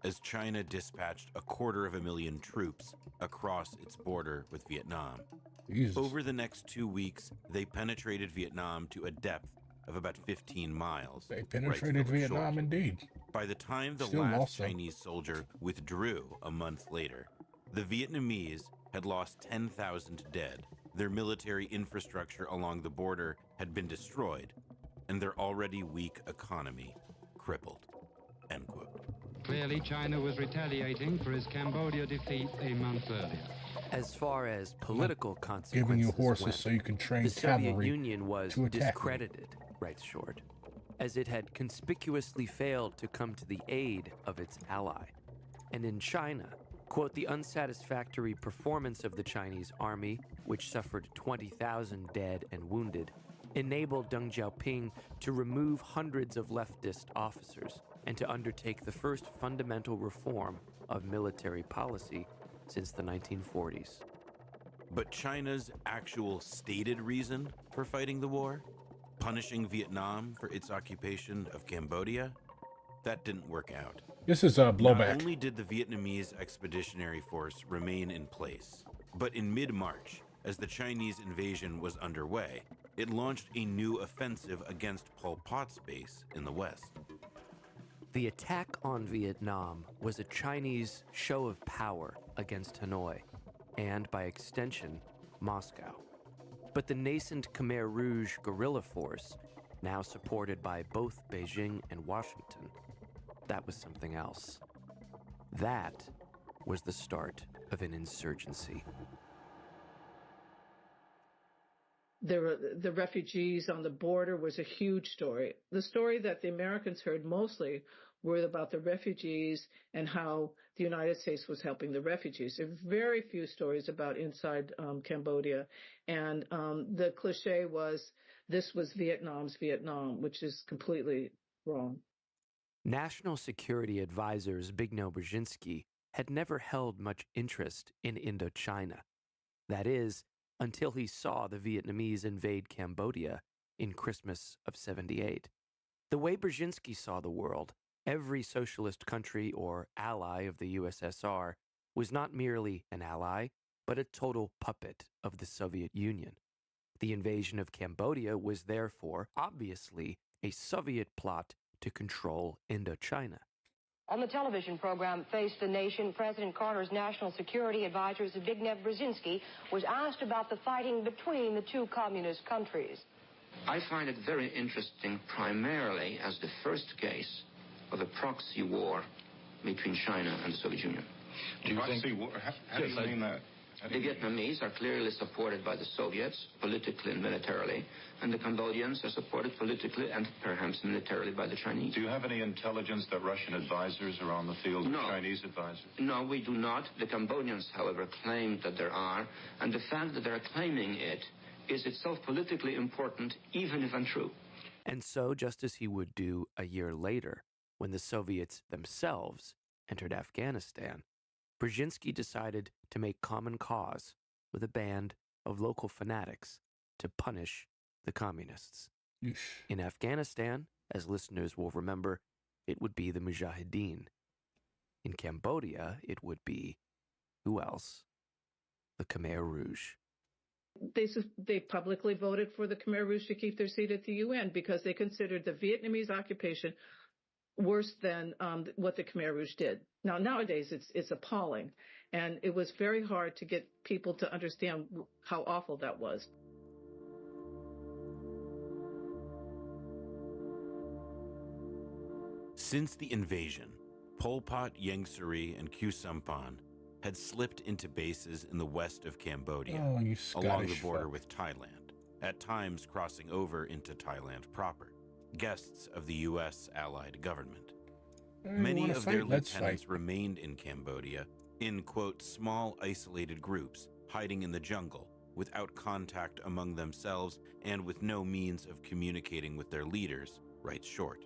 as China dispatched 250,000 troops across its border with Vietnam. Jesus. Over the next 2 weeks, they penetrated Vietnam to a depth of about 15 miles. They penetrated Vietnam indeed. By the time the Still last Chinese soldier withdrew a month later, the Vietnamese had lost 10,000 dead. Their military infrastructure along the border had been destroyed, and their already weak economy crippled. End quote. Clearly, China was retaliating for its Cambodia defeat a month earlier. As far as political consequences giving you horses went, so you can train the Soviet cavalry Union was to attack discredited, writes Short, as it had conspicuously failed to come to the aid of its ally. And in China, quote, the unsatisfactory performance of the Chinese army, which suffered 20,000 dead and wounded, enabled Deng Xiaoping to remove hundreds of leftist officers and to undertake the first fundamental reform of military policy since the 1940s. But China's actual stated reason for fighting the war, punishing Vietnam for its occupation of Cambodia, that didn't work out. This is a blowback. Not only did the Vietnamese Expeditionary Force remain in place, but in mid-March, as the Chinese invasion was underway, it launched a new offensive against Pol Pot's base in the west. The attack on Vietnam was a Chinese show of power against Hanoi, and by extension, Moscow. But the nascent Khmer Rouge guerrilla force, now supported by both Beijing and Washington, that was something else. That was the start of an insurgency. The refugees on the border was a huge story. The story that the Americans heard mostly were about the refugees and how the United States was helping the refugees. There are very few stories about inside Cambodia. And the cliche was, this was Vietnam's Vietnam, which is completely wrong. National Security Advisor Zbigniew Brzezinski had never held much interest in Indochina. That is, until he saw the Vietnamese invade Cambodia in Christmas of '78. The way Brzezinski saw the world, every socialist country or ally of the USSR was not merely an ally, but a total puppet of the Soviet Union. The invasion of Cambodia was therefore, obviously, a Soviet plot to control Indochina. On the television program Face the Nation, President Carter's National Security Advisor Zbigniew Brzezinski was asked about the fighting between the two communist countries. I find it very interesting primarily as the first case of a proxy war between China and the Soviet Union. Do you think... War? How do you mean that? The Vietnamese are clearly supported by the Soviets, politically and militarily, and the Cambodians are supported politically and perhaps militarily by the Chinese. Do you have any intelligence that Russian advisors are on the field, No. Chinese advisors? No, we do not. The Cambodians, however, claim that there are, and the fact that they are claiming it is itself politically important, even if untrue. And so, just as he would do a year later, when the Soviets themselves entered Afghanistan, Brzezinski decided to make common cause with a band of local fanatics to punish the communists. In Afghanistan, as listeners will remember, it would be the Mujahideen. In Cambodia, it would be, who else? The Khmer Rouge. They publicly voted for the Khmer Rouge to keep their seat at the UN because they considered the Vietnamese occupation worse than what the Khmer Rouge did. Now, nowadays, it's appalling, and it was very hard to get people to understand how awful that was. Since the invasion, Pol Pot, Ieng Sary, and Khieu Samphan had slipped into bases in the west of Cambodia, along the border with Thailand, at times crossing over into Thailand proper, guests of the U.S. allied government. Many of their lieutenants remained in Cambodia in, quote, small isolated groups, hiding in the jungle, without contact among themselves and with no means of communicating with their leaders, writes Short.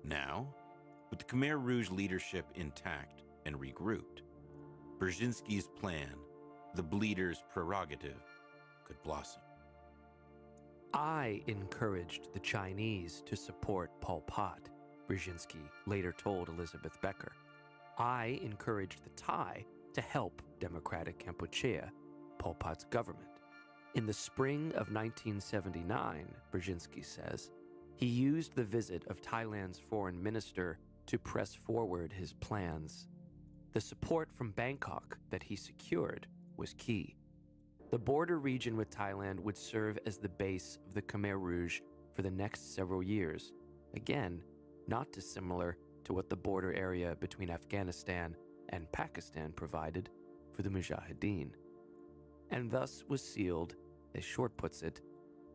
Now, with the Khmer Rouge leadership intact and regrouped, Brzezinski's plan, the bleeder's prerogative, could blossom. I encouraged the Chinese to support Pol Pot, Brzezinski later told Elizabeth Becker. I encouraged the Thai to help Democratic Kampuchea, Pol Pot's government. In the spring of 1979, Brzezinski says, he used the visit of Thailand's foreign minister to press forward his plans. The support from Bangkok that he secured was key. The border region with Thailand would serve as the base of the Khmer Rouge for the next several years, again, not dissimilar to what the border area between Afghanistan and Pakistan provided for the Mujahideen. And thus was sealed, as Short puts it,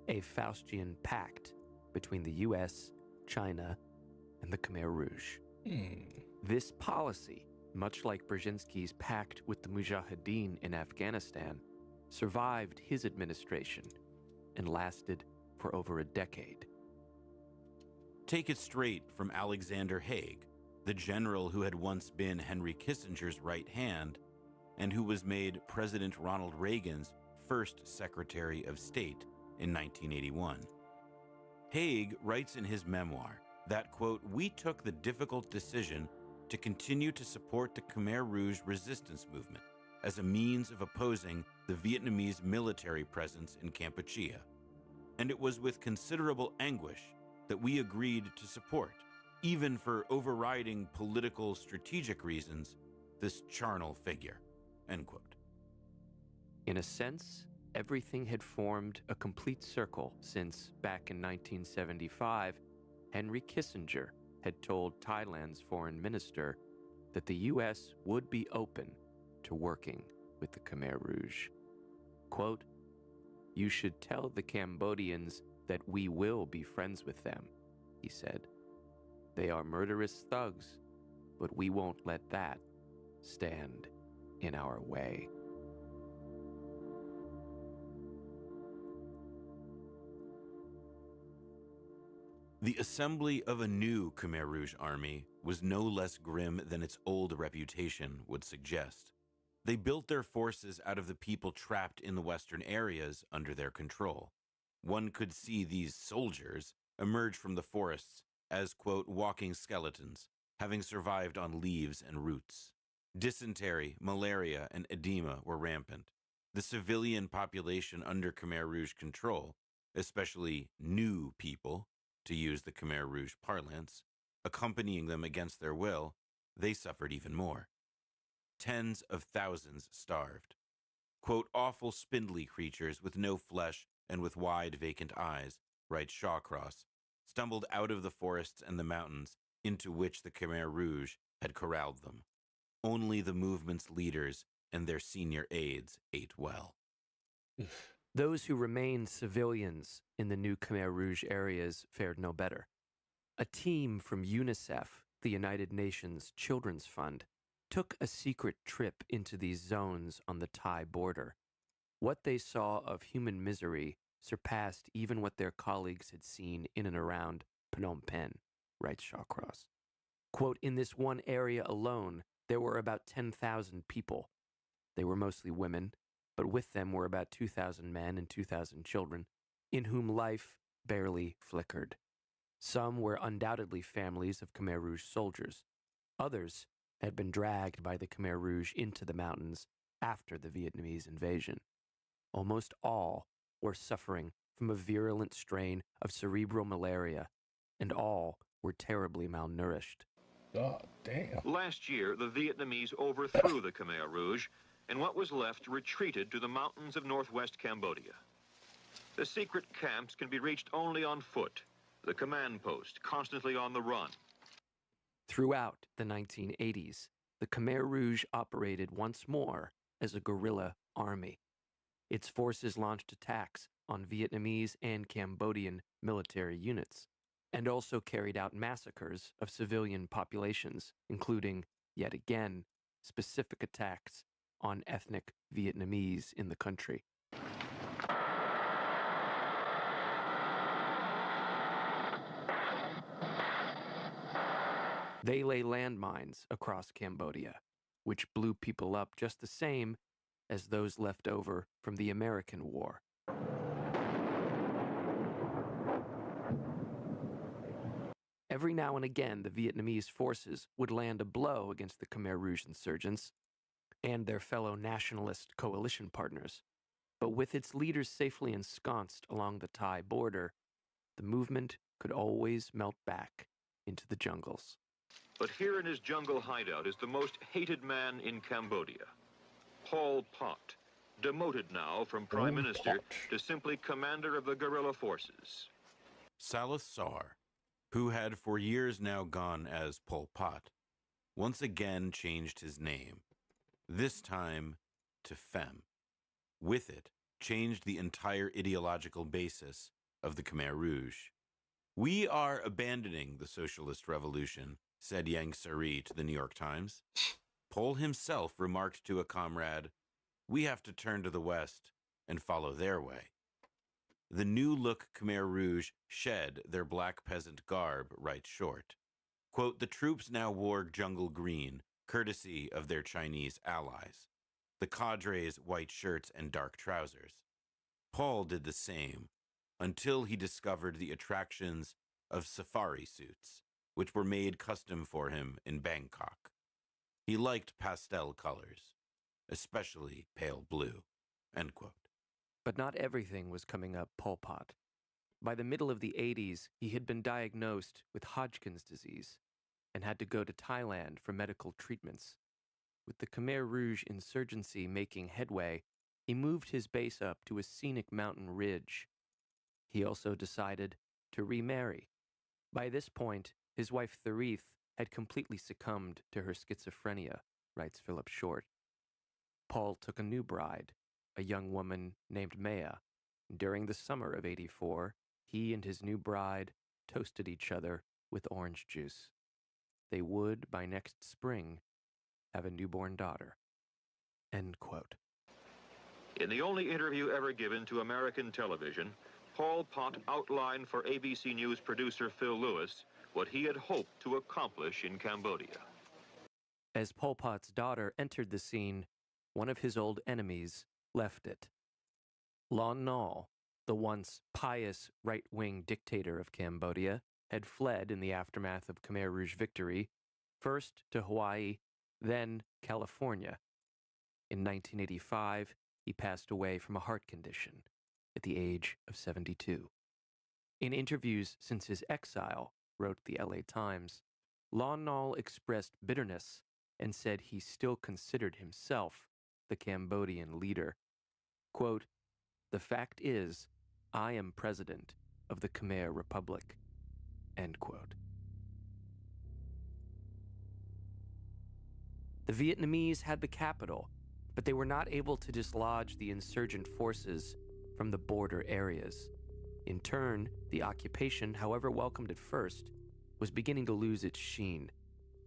a Faustian pact between the U.S., China, and the Khmer Rouge. This policy, much like Brzezinski's pact with the Mujahideen in Afghanistan, survived his administration and lasted for over a decade. Take it straight from Alexander Haig, the general who had once been Henry Kissinger's right hand and who was made President Ronald Reagan's first Secretary of State in 1981. Haig writes in his memoir that, quote, we took the difficult decision to continue to support the Khmer Rouge resistance movement as a means of opposing the Vietnamese military presence in Kampuchea. And it was with considerable anguish that we agreed to support, even for overriding political strategic reasons, this charnel figure, end quote. In a sense, everything had formed a complete circle since, back in 1975, Henry Kissinger had told Thailand's foreign minister that the U.S. would be open to working with the Khmer Rouge. Quote, you should tell the Cambodians that we will be friends with them, he said. They are murderous thugs, but we won't let that stand in our way. The assembly of a new Khmer Rouge army was no less grim than its old reputation would suggest. They built their forces out of the people trapped in the western areas under their control. One could see these soldiers emerge from the forests as, quote, walking skeletons, having survived on leaves and roots. Dysentery, malaria, and edema were rampant. The civilian population under Khmer Rouge control, especially new people, to use the Khmer Rouge parlance, accompanying them against their will, they suffered even more. Tens of thousands starved. Quote, awful spindly creatures with no flesh and with wide vacant eyes, writes Shawcross, stumbled out of the forests and the mountains into which the Khmer Rouge had corralled them. Only the movement's leaders and their senior aides ate well. Those who remained civilians in the new Khmer Rouge areas fared no better. A team from UNICEF, the United Nations Children's Fund, took a secret trip into these zones on the Thai border. What they saw of human misery surpassed even what their colleagues had seen in and around Phnom Penh, writes Shawcross. Quote, in this one area alone, there were about 10,000 people. They were mostly women, but with them were about 2,000 men and 2,000 children, in whom life barely flickered. Some were undoubtedly families of Khmer Rouge soldiers. Others had been dragged by the Khmer Rouge into the mountains after the Vietnamese invasion. Almost all were suffering from a virulent strain of cerebral malaria, and all were terribly malnourished. Oh, damn. Last year, the Vietnamese overthrew the Khmer Rouge, and what was left retreated to the mountains of northwest Cambodia. The secret camps can be reached only on foot, the command post constantly on the run. Throughout the 1980s, the Khmer Rouge operated once more as a guerrilla army. Its forces launched attacks on Vietnamese and Cambodian military units, and also carried out massacres of civilian populations, including, yet again, specific attacks on ethnic Vietnamese in the country. They lay landmines across Cambodia, which blew people up just the same as those left over from the American War. Every now and again, the Vietnamese forces would land a blow against the Khmer Rouge insurgents and their fellow nationalist coalition partners. But with its leaders safely ensconced along the Thai border, the movement could always melt back into the jungles. But here in his jungle hideout is the most hated man in Cambodia, Pol Pot, demoted now from Prime Minister to simply commander of the guerrilla forces. Salith Sar, who had for years now gone as Pol Pot, once again changed his name, this time to Fem. With it, changed the entire ideological basis of the Khmer Rouge. We are abandoning the socialist revolution, said Yang Sari to the New York Times. Pol himself remarked to a comrade, we have to turn to the West and follow their way. The new-look Khmer Rouge shed their black peasant garb, writes Short. Quote, the troops now wore jungle green, courtesy of their Chinese allies. The cadres white shirts and dark trousers. Pol did the same, until he discovered the attractions of safari suits, which were made custom for him in Bangkok. He liked pastel colors, especially pale blue, end quote. But not everything was coming up Pol Pot. By the middle of the 80s, he had been diagnosed with Hodgkin's disease and had to go to Thailand for medical treatments. With the Khmer Rouge insurgency making headway, he moved his base up to a scenic mountain ridge. He also decided to remarry. By this point, his wife Therese had completely succumbed to her schizophrenia, writes Philip Short. Pol took a new bride, a young woman named Maya. During the summer of '84, he and his new bride toasted each other with orange juice. They would, by next spring, have a newborn daughter. End quote. In the only interview ever given to American television, Pol Pot outlined for ABC News producer Phil Lewis what he had hoped to accomplish in Cambodia. As Pol Pot's daughter entered the scene, one of his old enemies left it. Lon Nol, the once pious right-wing dictator of Cambodia, had fled in the aftermath of Khmer Rouge victory, first to Hawaii, then California. In 1985, he passed away from a heart condition at the age of 72. In interviews since his exile, wrote the LA Times, Lon Nol expressed bitterness and said he still considered himself the Cambodian leader. Quote, the fact is, I am president of the Khmer Republic. End quote. The Vietnamese had the capital, but they were not able to dislodge the insurgent forces from the border areas. In turn, the occupation, however welcomed at first, was beginning to lose its sheen.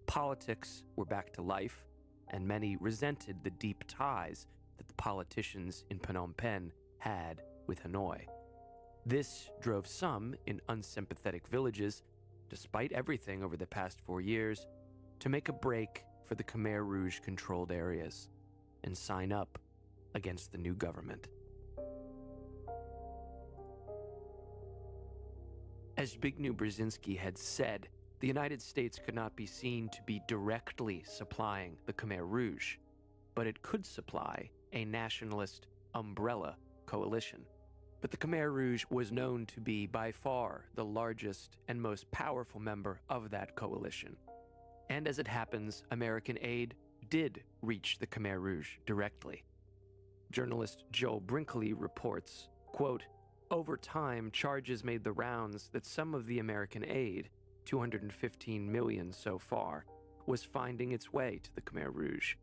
Politics were back to life, and many resented the deep ties that the politicians in Phnom Penh had with Hanoi. This drove some in unsympathetic villages, despite everything over the past 4 years, to make a break for the Khmer Rouge-controlled areas and sign up against the new government. As Zbigniew Brzezinski had said, the United States could not be seen to be directly supplying the Khmer Rouge, but it could supply a nationalist umbrella coalition. But the Khmer Rouge was known to be by far the largest and most powerful member of that coalition. And as it happens, American aid did reach the Khmer Rouge directly. Journalist Joel Brinkley reports, quote, "Over time, charges made the rounds that some of the American aid, $215 million so far, was finding its way to the Khmer Rouge.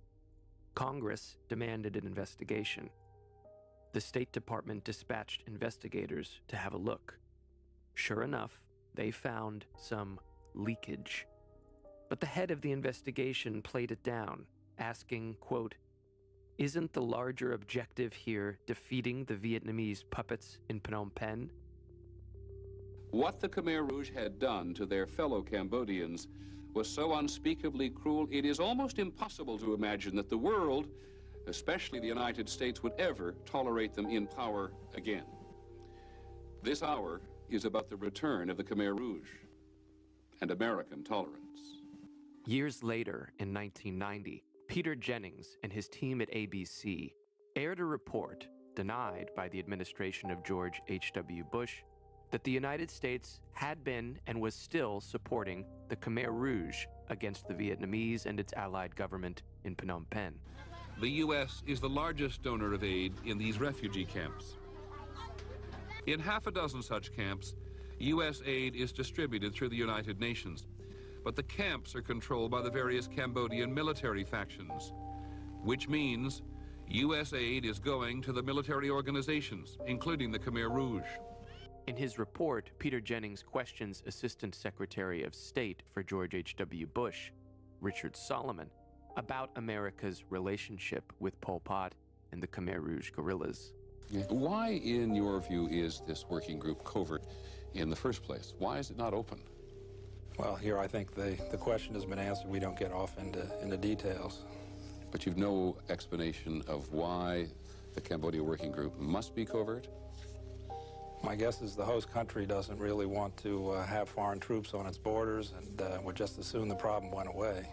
Congress demanded an investigation. The State Department dispatched investigators to have a look. Sure enough, they found some leakage. But the head of the investigation played it down, asking, quote, "Isn't the larger objective here defeating the Vietnamese puppets in Phnom Penh?" What the Khmer Rouge had done to their fellow Cambodians was so unspeakably cruel, it is almost impossible to imagine that the world, especially the United States, would ever tolerate them in power again. This hour is about the return of the Khmer Rouge and American tolerance. Years later, in 1990, Peter Jennings and his team at ABC aired a report, denied by the administration of George H.W. Bush, that the United States had been and was still supporting the Khmer Rouge against the Vietnamese and its allied government in Phnom Penh. The U.S. is the largest donor of aid in these refugee camps. In half a dozen such camps, U.S. aid is distributed through the United Nations, but the camps are controlled by the various Cambodian military factions, which means U.S. aid is going to the military organizations, including the Khmer Rouge. In his report, Peter Jennings questions Assistant Secretary of State for George H.W. Bush, Richard Solomon, about America's relationship with Pol Pot and the Khmer Rouge guerrillas. Why, in your view, is this working group covert in the first place? Why is it not open? Well, here I think the question has been answered. We don't get off into details. But you've no explanation of why the Cambodia working group must be covert? My guess is the host country doesn't really want to have foreign troops on its borders and would just as soon the problem went away.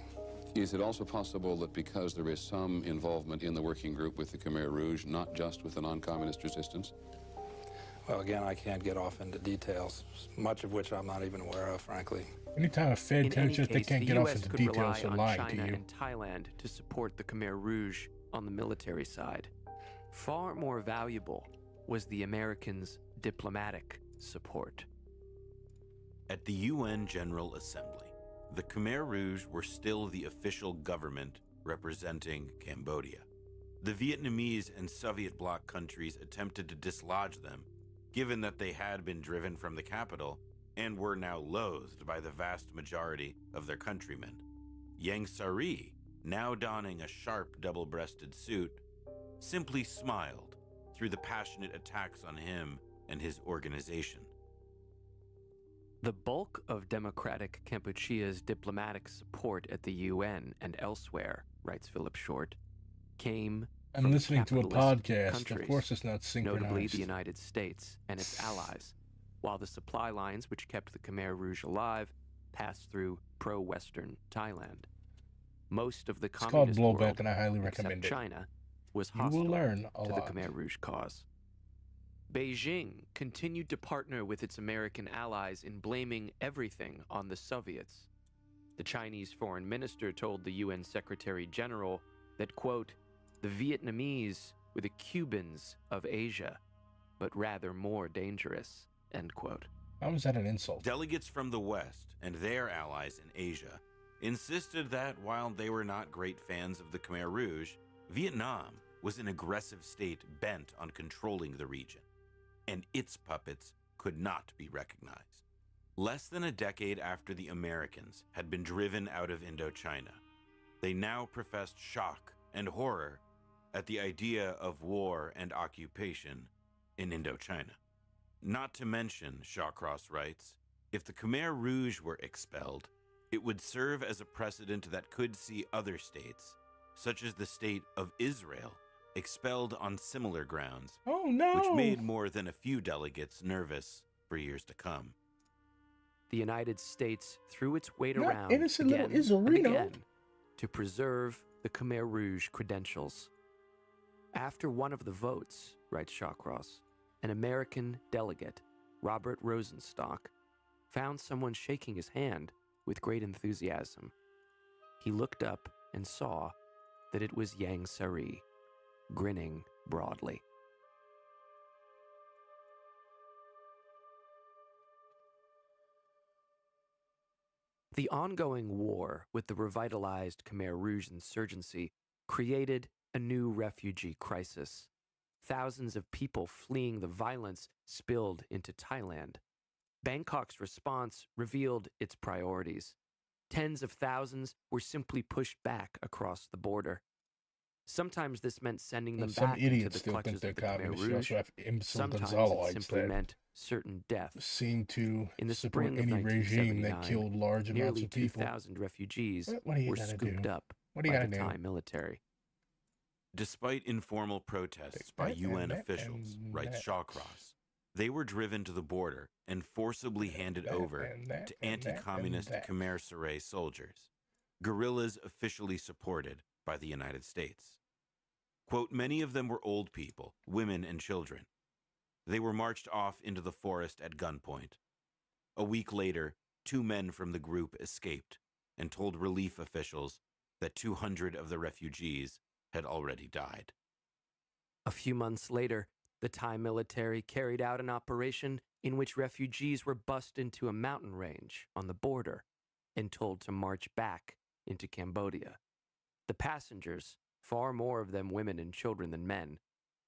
Is it also possible that because there is some involvement in the working group with the Khmer Rouge, not just with the non-communist resistance? Well, again, I can't get off into details, much of which I'm not even aware of, frankly. Anytime a Fed tells you they can't get off into details, they're lying to China you. and Thailand to support the Khmer Rouge on the military side. Far more valuable was the Americans' diplomatic support. At the UN General Assembly, the Khmer Rouge were still the official government representing Cambodia. The Vietnamese and Soviet bloc countries attempted to dislodge them, given that they had been driven from the capital and were now loathed by the vast majority of their countrymen. Yang Sari, now donning a sharp double-breasted suit, simply smiled through the passionate attacks on him and his organization. The bulk of Democratic Kampuchea's diplomatic support at the UN and elsewhere, writes Philip Short, came I'm from listening to a capitalist podcast. countries, Of course it's not synchronized. notably the United States and its allies, while the supply lines which kept the Khmer Rouge alive passed through pro-Western Thailand. Most of the It's called communist blowback, world, and I highly except recommend it. China, was You will hostile learn a to lot. the Khmer Rouge cause. Beijing continued to partner with its American allies in blaming everything on the Soviets. The Chinese foreign minister told the UN Secretary General that, quote, "The Vietnamese were the Cubans of Asia, but rather more dangerous," end quote. How is that an insult? Delegates from the West and their allies in Asia insisted that while they were not great fans of the Khmer Rouge, Vietnam was an aggressive state bent on controlling the region, and its puppets could not be recognized. Less than a decade after the Americans had been driven out of Indochina, they now professed shock and horror at the idea of war and occupation in Indochina. Not to mention, Shawcross writes, if the Khmer Rouge were expelled, it would serve as a precedent that could see other states, such as the state of Israel, expelled on similar grounds, which made more than a few delegates nervous for years to come. The United States threw its weight Not around innocent again little and Israel. again to preserve the Khmer Rouge credentials. After one of the votes, writes Shawcross, an American delegate, Robert Rosenstock, found someone shaking his hand with great enthusiasm. He looked up and saw that it was Yang Sari, grinning broadly. The ongoing war with the revitalized Khmer Rouge insurgency created a new refugee crisis. Thousands of people fleeing the violence spilled into Thailand. Bangkok's response revealed its priorities. Tens of thousands were simply pushed back across the border. Sometimes this meant sending them Some back into idiots the still think clutches they're of the Khmer communists. You Rouge. also have imbecile Sometimes Gonzaloites it simply that meant certain death. seem to In the support spring of any regime that 1979, killed large amounts nearly of people. 2,000 refugees What do you were gotta scooped do? up What do you by gotta the do? Thai military. Despite informal protests by UN officials, writes Shawcross, they were driven to the border and forcibly handed over to anti-communist Khmer Rouge soldiers, guerrillas officially supported by the United States. Quote, many of them were old people, women and children. They were marched off into the forest at gunpoint. A week later, 2 men from the group escaped and told relief officials that 200 of the refugees had already died. A few months later, the Thai military carried out an operation in which refugees were bussed into a mountain range on the border and told to march back into Cambodia. The passengers, far more of them women and children than men,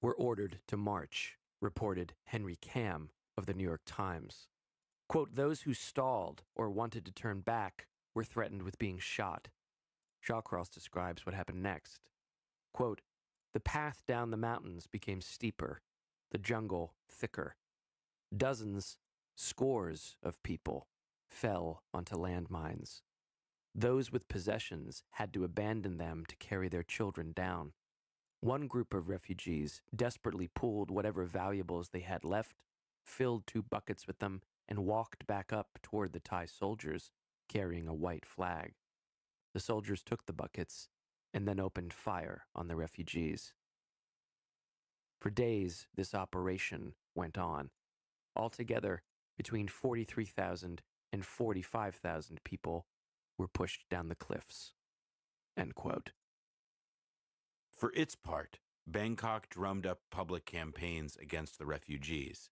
were ordered to march, reported Henry Kam of the New York Times. Quote, those who stalled or wanted to turn back were threatened with being shot. Shawcross describes what happened next. Quote, the path down the mountains became steeper, the jungle thicker. Dozens, scores of people fell onto landmines. Those with possessions had to abandon them to carry their children down. One group of refugees desperately pulled whatever valuables they had left, filled 2 buckets with them, and walked back up toward the Thai soldiers, carrying a white flag. The soldiers took the buckets and then opened fire on the refugees. For days, this operation went on. Altogether, between 43,000 and 45,000 people were pushed down the cliffs. End quote. For its part, Bangkok drummed up public campaigns against the refugees.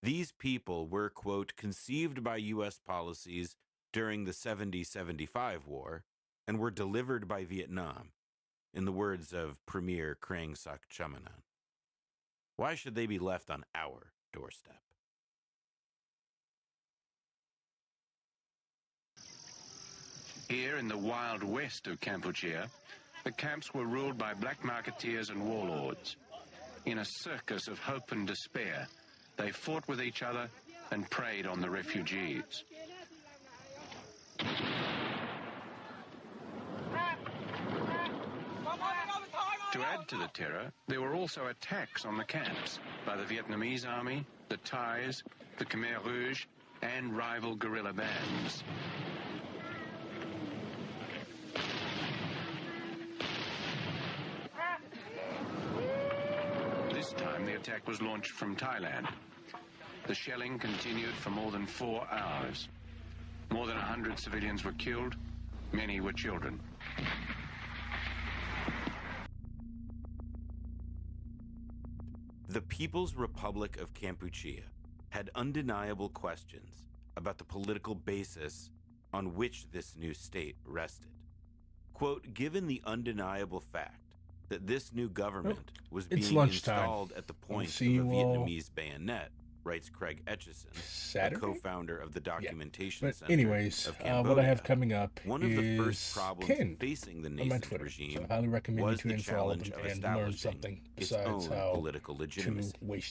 These people were, quote, conceived by U.S. policies during the 70-75 war and were delivered by Vietnam, in the words of Premier Krang Sak Chamanan. Why should they be left on our doorstep? Here in the wild west of Kampuchea, the camps were ruled by black marketeers and warlords. In a circus of hope and despair, they fought with each other and preyed on the refugees. To add to the terror, there were also attacks on the camps by the Vietnamese army, the Thais, the Khmer Rouge, and rival guerrilla bands. This time the attack was launched from Thailand. The shelling continued for more than 4 hours. More than 100 civilians were killed, many were children. The People's Republic of Kampuchea had undeniable questions about the political basis on which this new state rested. Quote, given the undeniable fact that this new government was it's being lunchtime. installed at the point of a you all Vietnamese bayonet, writes Craig Etchison, a Saturday? co-founder of the Documentation But Center anyways, of Cambodia. what I have coming up One is of the first problems pinned facing the on my nascent Twitter. regime So I highly recommend you was tune the in for all of challenge them of and learn establishing something its besides own how political legitimacy. to waste